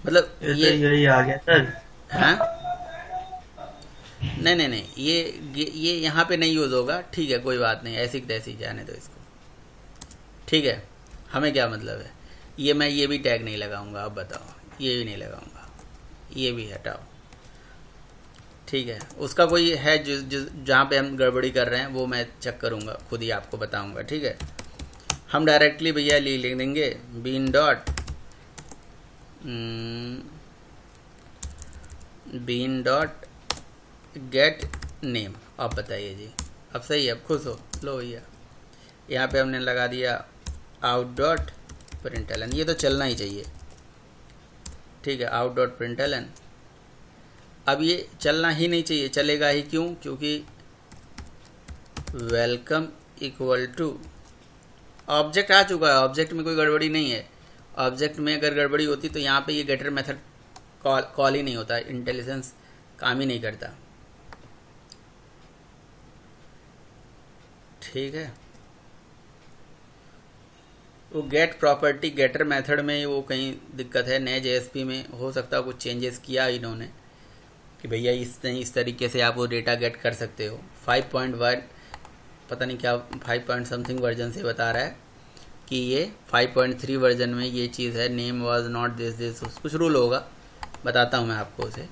मतलब ये यही आ गया सर। हाँ, नहीं, ये यहाँ पे नहीं यूज़ होगा, ठीक है, कोई बात नहीं, ऐसी तैसी जाने दो इसको, ठीक है। हमें क्या मतलब है, मैं ये भी टैग नहीं लगाऊंगा। अब बताओ, ये भी नहीं लगाऊंगा, ये भी हटाओ, ठीक है। उसका कोई है जहाँ पे हम गड़बड़ी कर रहे हैं वो मैं चेक करूँगा, खुद ही आपको बताऊँगा, ठीक है। हम डायरेक्टली भैया लिख देंगे बीन डॉट गेट नेम। अब बताइए जी, अब सही है, अब खुश हो लो भैया। यहाँ पे हमने लगा दिया आउट डॉट प्रिंटलन, ये तो चलना ही चाहिए, ठीक है, आउट डॉट प्रिंटलन। अब ये चलना ही नहीं चाहिए, चलेगा ही क्यों, क्योंकि वेलकम इक्वल टू ऑब्जेक्ट आ चुका है, ऑब्जेक्ट में कोई गड़बड़ी नहीं है। ऑब्जेक्ट में अगर गड़बड़ी होती तो यहाँ पे ये गेटर मेथड कॉल ही नहीं होता, इंटेलिजेंस काम ही नहीं करता, ठीक है। वो गेट प्रॉपर्टी गेटर मेथड में वो कहीं दिक्कत है, नए जेएसपी में हो सकता है कुछ चेंजेस किया इन्होंने कि भैया इस तरीके से आप वो डेटा गेट कर सकते हो। 5.1 पता नहीं क्या 5 पॉइंट समथिंग वर्जन से बता रहा है कि ये 5.3 वर्जन में ये चीज़ है, नेम वाज नॉट दिस कुछ रूल होगा, बताता हूँ मैं आपको उसे,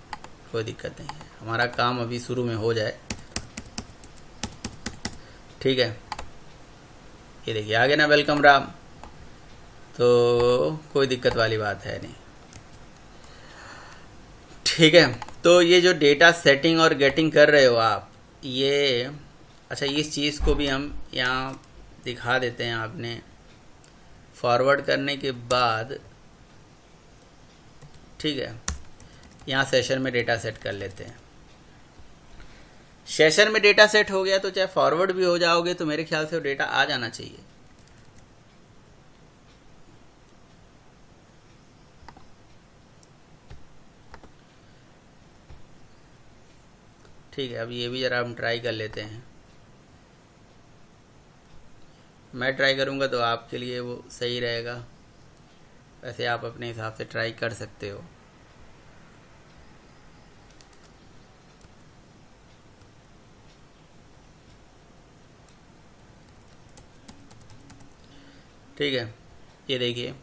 कोई दिक्कत नहीं है। हमारा काम अभी शुरू में हो जाए, ठीक है। ये देखिए आगे ना वेलकम राम, तो कोई दिक्कत वाली बात है नहीं, ठीक है। तो ये जो डेटा सेटिंग और गेटिंग कर रहे हो आप, ये अच्छा, इस चीज़ को भी हम यहाँ दिखा देते हैं। आपने फॉरवर्ड करने के बाद, ठीक है, यहाँ सेशन में डेटा सेट कर लेते हैं। सेशन में डेटा सेट हो गया तो चाहे फॉरवर्ड भी हो जाओगे तो मेरे ख्याल से वो डेटा आ जाना चाहिए, ठीक है। अब ये भी ज़रा हम ट्राई कर लेते हैं। मैं ट्राई करूँगा तो आपके लिए वो सही रहेगा, वैसे आप अपने हिसाब से ट्राई कर सकते हो। ठीक है, ये देखिए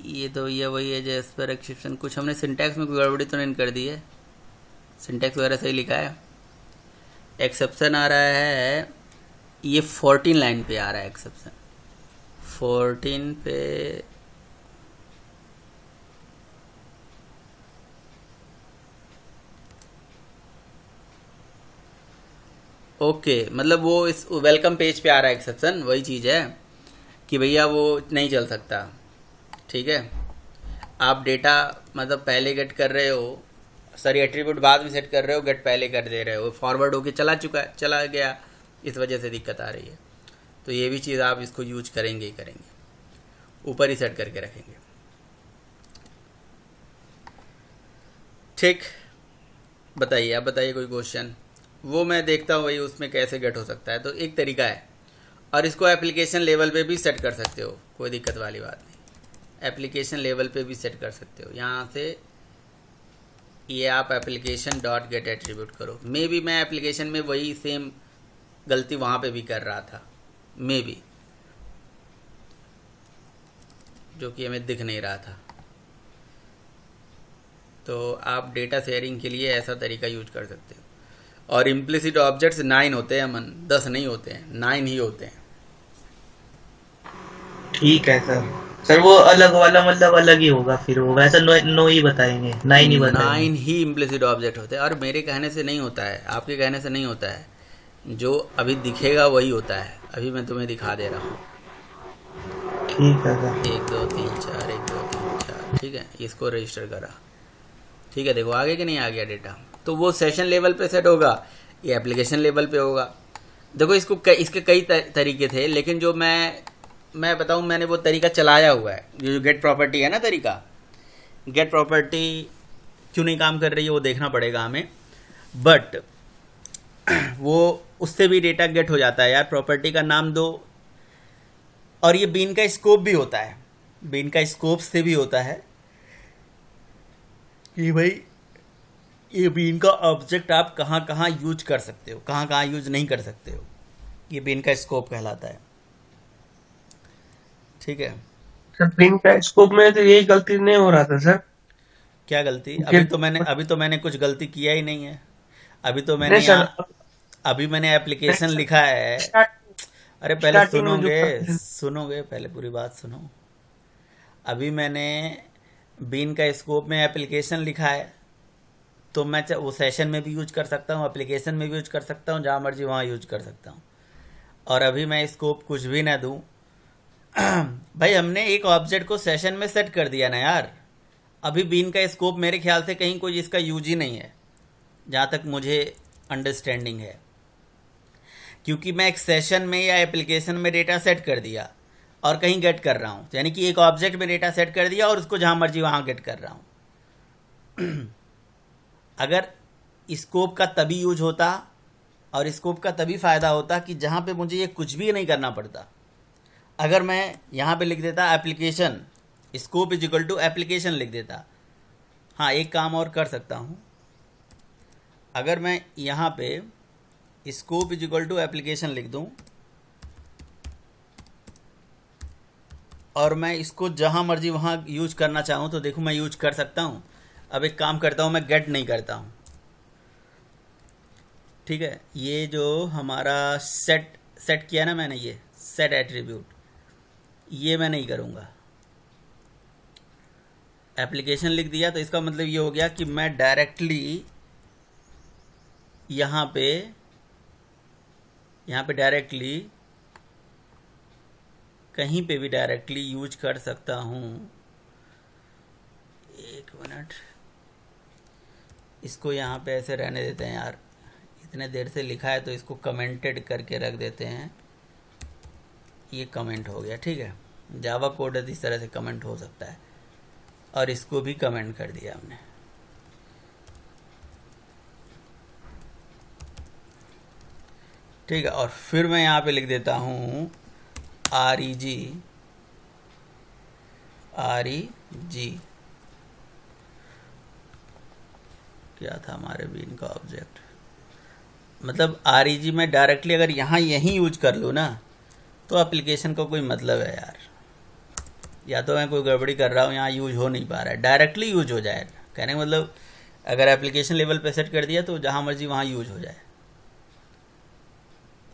ये तो ये वही है जैस पर एक्सेप्शन, कुछ हमने सिंटैक्स में कोई गड़बड़ी तो नहीं कर दी है, सिंटैक्स वगैरह सही लिखा है। एक्सेप्शन आ रहा है, ये 14 लाइन पे आ रहा है एक्सेप्शन, 14 पे ओके, मतलब वो इस वेलकम पेज पे आ रहा है एक्सेप्शन, वही चीज़ है कि भैया वो नहीं चल सकता। ठीक है, आप डेटा मतलब पहले गेट कर रहे हो, सॉरी एट्रीब्यूट बाद में सेट कर रहे हो, गेट पहले कर दे रहे हो, फॉरवर्ड होके चला गया, इस वजह से दिक्कत आ रही है। तो ये भी चीज़ आप इसको यूज करेंगे ही करेंगे, ऊपर ही सेट करके रखेंगे। ठीक, बताइए, आप बताइए कोई क्वेश्चन। वो मैं देखता हूँ भाई उसमें कैसे गेट हो सकता है। तो एक तरीका है, और इसको एप्लीकेशन लेवल पे भी सेट कर सकते हो, कोई दिक्कत वाली बात नहीं। एप्लीकेशन लेवल पे भी सेट कर सकते हो। यहाँ से ये आप एप्लीकेशन डॉट गेट एट्रीब्यूट करो। मे बी मैं एप्लीकेशन में वही सेम गलती वहाँ पे भी कर रहा था, मे बी, जो कि हमें दिख नहीं रहा था। तो आप डेटा शेयरिंग के लिए ऐसा तरीका यूज कर सकते हो। और इम्प्लिसिट ऑब्जेक्ट्स 9 होते हैं अमन, 10 नहीं होते हैं, 9 ही होते हैं। ठीक है सर वो अलग वाला मतलब अलग ही होगा, फिर वो वैसा नो ही बताएंगे, 9 ही बताएंगे। 9 ही इम्प्लिसिट ऑब्जेक्ट होते हैं। और मेरे कहने से नहीं होता है, आपके कहने से नहीं होता है, जो अभी दिखेगा वही होता है। अभी मैं तुम्हें दिखा दे रहा हूँ। ठीक है सर। 1 2 3 4, 1 2 3 4, ठीक है, इसको रजिस्टर करा। ठीक है, देखो आगे कि नहीं आ गया डेटा। तो वो सेशन लेवल पे सेट होगा, ये एप्लीकेशन लेवल पे होगा। देखो इसके कई तरीके थे, लेकिन जो मैं बताऊं, मैंने वो तरीका चलाया हुआ है। जो गेट प्रॉपर्टी है ना तरीका, गेट प्रॉपर्टी क्यों नहीं काम कर रही है वो देखना पड़ेगा हमें, बट वो उससे भी डेटा गेट हो जाता है यार। प्रॉपर्टी का नाम दो, और ये बीन का स्कोप भी होता है, बीन का स्कोप से भी होता है कि भाई ये बीन का ऑब्जेक्ट आप कहाँ कहाँ यूज कर सकते हो, कहाँ कहाँ यूज नहीं कर सकते हो। ये बीन का स्कोप कहलाता है। ठीक है सर, पिन का स्कोप में तो यही गलती नहीं हो रहा था सर। क्या गलती? गेट अभी तो मैंने कुछ गलती किया ही नहीं है। अभी तो मैंने नहीं सर, अभी मैंने एप्लीकेशन लिखा है। अरे पहले स्टार्टिंग में जो सुनोगे, पहले पूरी बात सुनो। अभी मैंने बीन का स्कोप में एप्लीकेशन लिखा है, तो मैं वो सेशन में भी यूज कर सकता हूँ, एप्लीकेशन में भी यूज कर सकता हूँ, जहाँ मर्जी वहाँ यूज कर सकता हूँ। और अभी मैं स्कोप कुछ भी ना दूँ भाई, हमने एक ऑब्जेक्ट को सेशन में सेट कर दिया ना यार। अभी बीन का स्कोप मेरे ख्याल से कहीं कोई इसका यूज ही नहीं है, जहाँ तक मुझे अंडरस्टैंडिंग है, क्योंकि मैं एक सेशन में या एप्लीकेशन में डेटा सेट कर दिया और कहीं गेट कर रहा हूँ। यानी कि एक ऑब्जेक्ट में डेटा सेट कर दिया और उसको जहाँ मर्जी वहाँ गेट कर रहा हूँ। अगर स्कोप का तभी यूज होता और स्कोप का तभी फ़ायदा होता कि जहाँ पे मुझे ये कुछ भी नहीं करना पड़ता। अगर मैं यहाँ पे लिख देता application scope is equal to application लिख देता। हाँ, एक काम और कर सकता हूँ। अगर मैं यहाँ पे scope is equal to application लिख दूँ और मैं इसको जहाँ मर्जी वहाँ यूज करना चाहूँ, तो देखो मैं यूज कर सकता हूँ। अब एक काम करता हूँ, मैं गेट नहीं करता हूँ। ठीक है, ये जो हमारा सेट किया ना मैंने, ये सेट एट्रीब्यूट, ये मैं नहीं करूँगा। एप्लीकेशन लिख दिया तो इसका मतलब ये हो गया कि मैं डायरेक्टली यहाँ पे डायरेक्टली कहीं पे भी डायरेक्टली यूज कर सकता हूँ। एक मिनट, इसको यहाँ पे ऐसे रहने देते हैं यार, इतने देर से लिखा है तो इसको कमेंटेड करके रख देते हैं। ये कमेंट हो गया, ठीक है। जावा कोड इस तरह से कमेंट हो सकता है, और इसको भी कमेंट कर दिया हमने। ठीक है, और फिर मैं यहाँ पे लिख देता हूँ REG क्या था हमारे बीन का ऑब्जेक्ट, मतलब REG में डायरेक्टली अगर यहाँ यहीं यूज कर लूँ ना, तो एप्लीकेशन का कोई मतलब है यार। या तो मैं कोई गड़बड़ी कर रहा हूँ, यहाँ यूज हो नहीं पा रहा है, डायरेक्टली यूज हो जाए। कहने का मतलब अगर एप्लीकेशन लेवल पे सेट कर दिया तो जहाँ मर्जी वहाँ यूज हो जाए।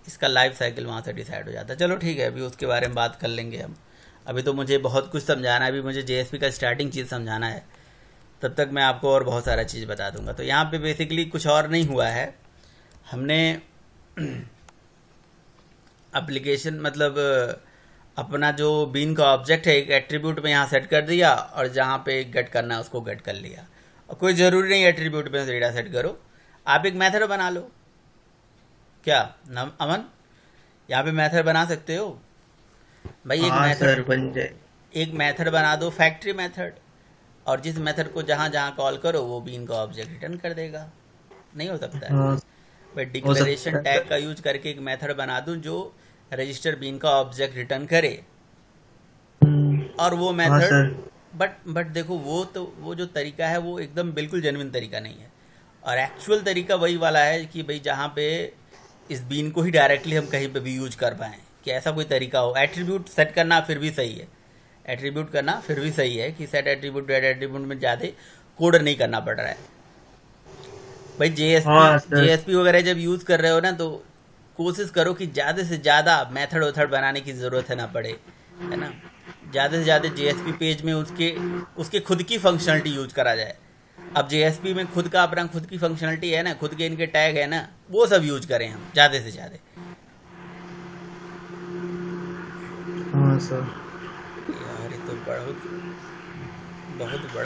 इसका लाइफ साइकिल वहाँ से डिसाइड हो जाता है। चलो ठीक है, अभी उसके बारे में बात कर लेंगे हम। अभी तो मुझे बहुत कुछ समझाना है, अभी मुझे JSP का स्टार्टिंग चीज़ समझाना है, तब तक मैं आपको और बहुत सारा चीज़ बता दूंगा। तो यहाँ पे बेसिकली कुछ और नहीं हुआ है, हमने एप्लीकेशन मतलब अपना जो बीन का ऑब्जेक्ट है एक एट्रीब्यूट में यहाँ सेट कर दिया, और जहाँ पे गेट करना है उसको गेट कर लिया। और कोई ज़रूरी नहीं एट्रीब्यूट में डेटा सेट करो, आप एक मेथड बना लो। क्या अमन, यहाँ पे मेथड बना सकते हो भाई? एक हाँ सर, मेथड, बन जाए। एक मेथड बना दो, फैक्ट्री मेथड, और जिस मेथड को जहाँ जहाँ कॉल करो वो बीन का ऑब्जेक्ट रिटर्न कर देगा। नहीं हो सकता है हाँ, भाई? हो डिक्लेरेशन सकता है। टैग का यूज करके एक मेथड बना दूं जो रजिस्टर बीन का ऑब्जेक्ट रिटर्न करे, और वो हाँ मेथड सर। बट देखो वो जो तरीका है वो एकदम बिल्कुल जेन्युइन तरीका नहीं है, और एक्चुअल तरीका वही वाला है कि भाई जहाँ पे इस बीन को ही डायरेक्टली हम कहीं पे भी यूज कर पाएँ, कि ऐसा कोई तरीका हो। एट्रीब्यूट सेट करना फिर भी सही है, एट्रीब्यूट करना फिर भी सही है कि सेट एट्रीब्यूट डेट एट्रीब्यूट में ज़्यादा कोड नहीं करना पड़ रहा है भाई। हाँ सर। JSP वगैरह जब यूज़ कर रहे हो ना, तो कोशिश करो कि ज़्यादा से ज़्यादा मेथड वेथड बनाने की ज़रूरत है ना पड़े, है ना। ज़्यादा से ज़्यादा JSP पेज में उसके खुद की फंक्शनलिटी यूज करा जाए। अब JSP में खुद का अपना खुद की फंक्शनलिटी है ना, खुद के इनके टैग है ना, वो सब यूज करें हम ज़्यादा से ज़्यादा। हाँ सर। यार ये तो बहुत बहुत बड़ा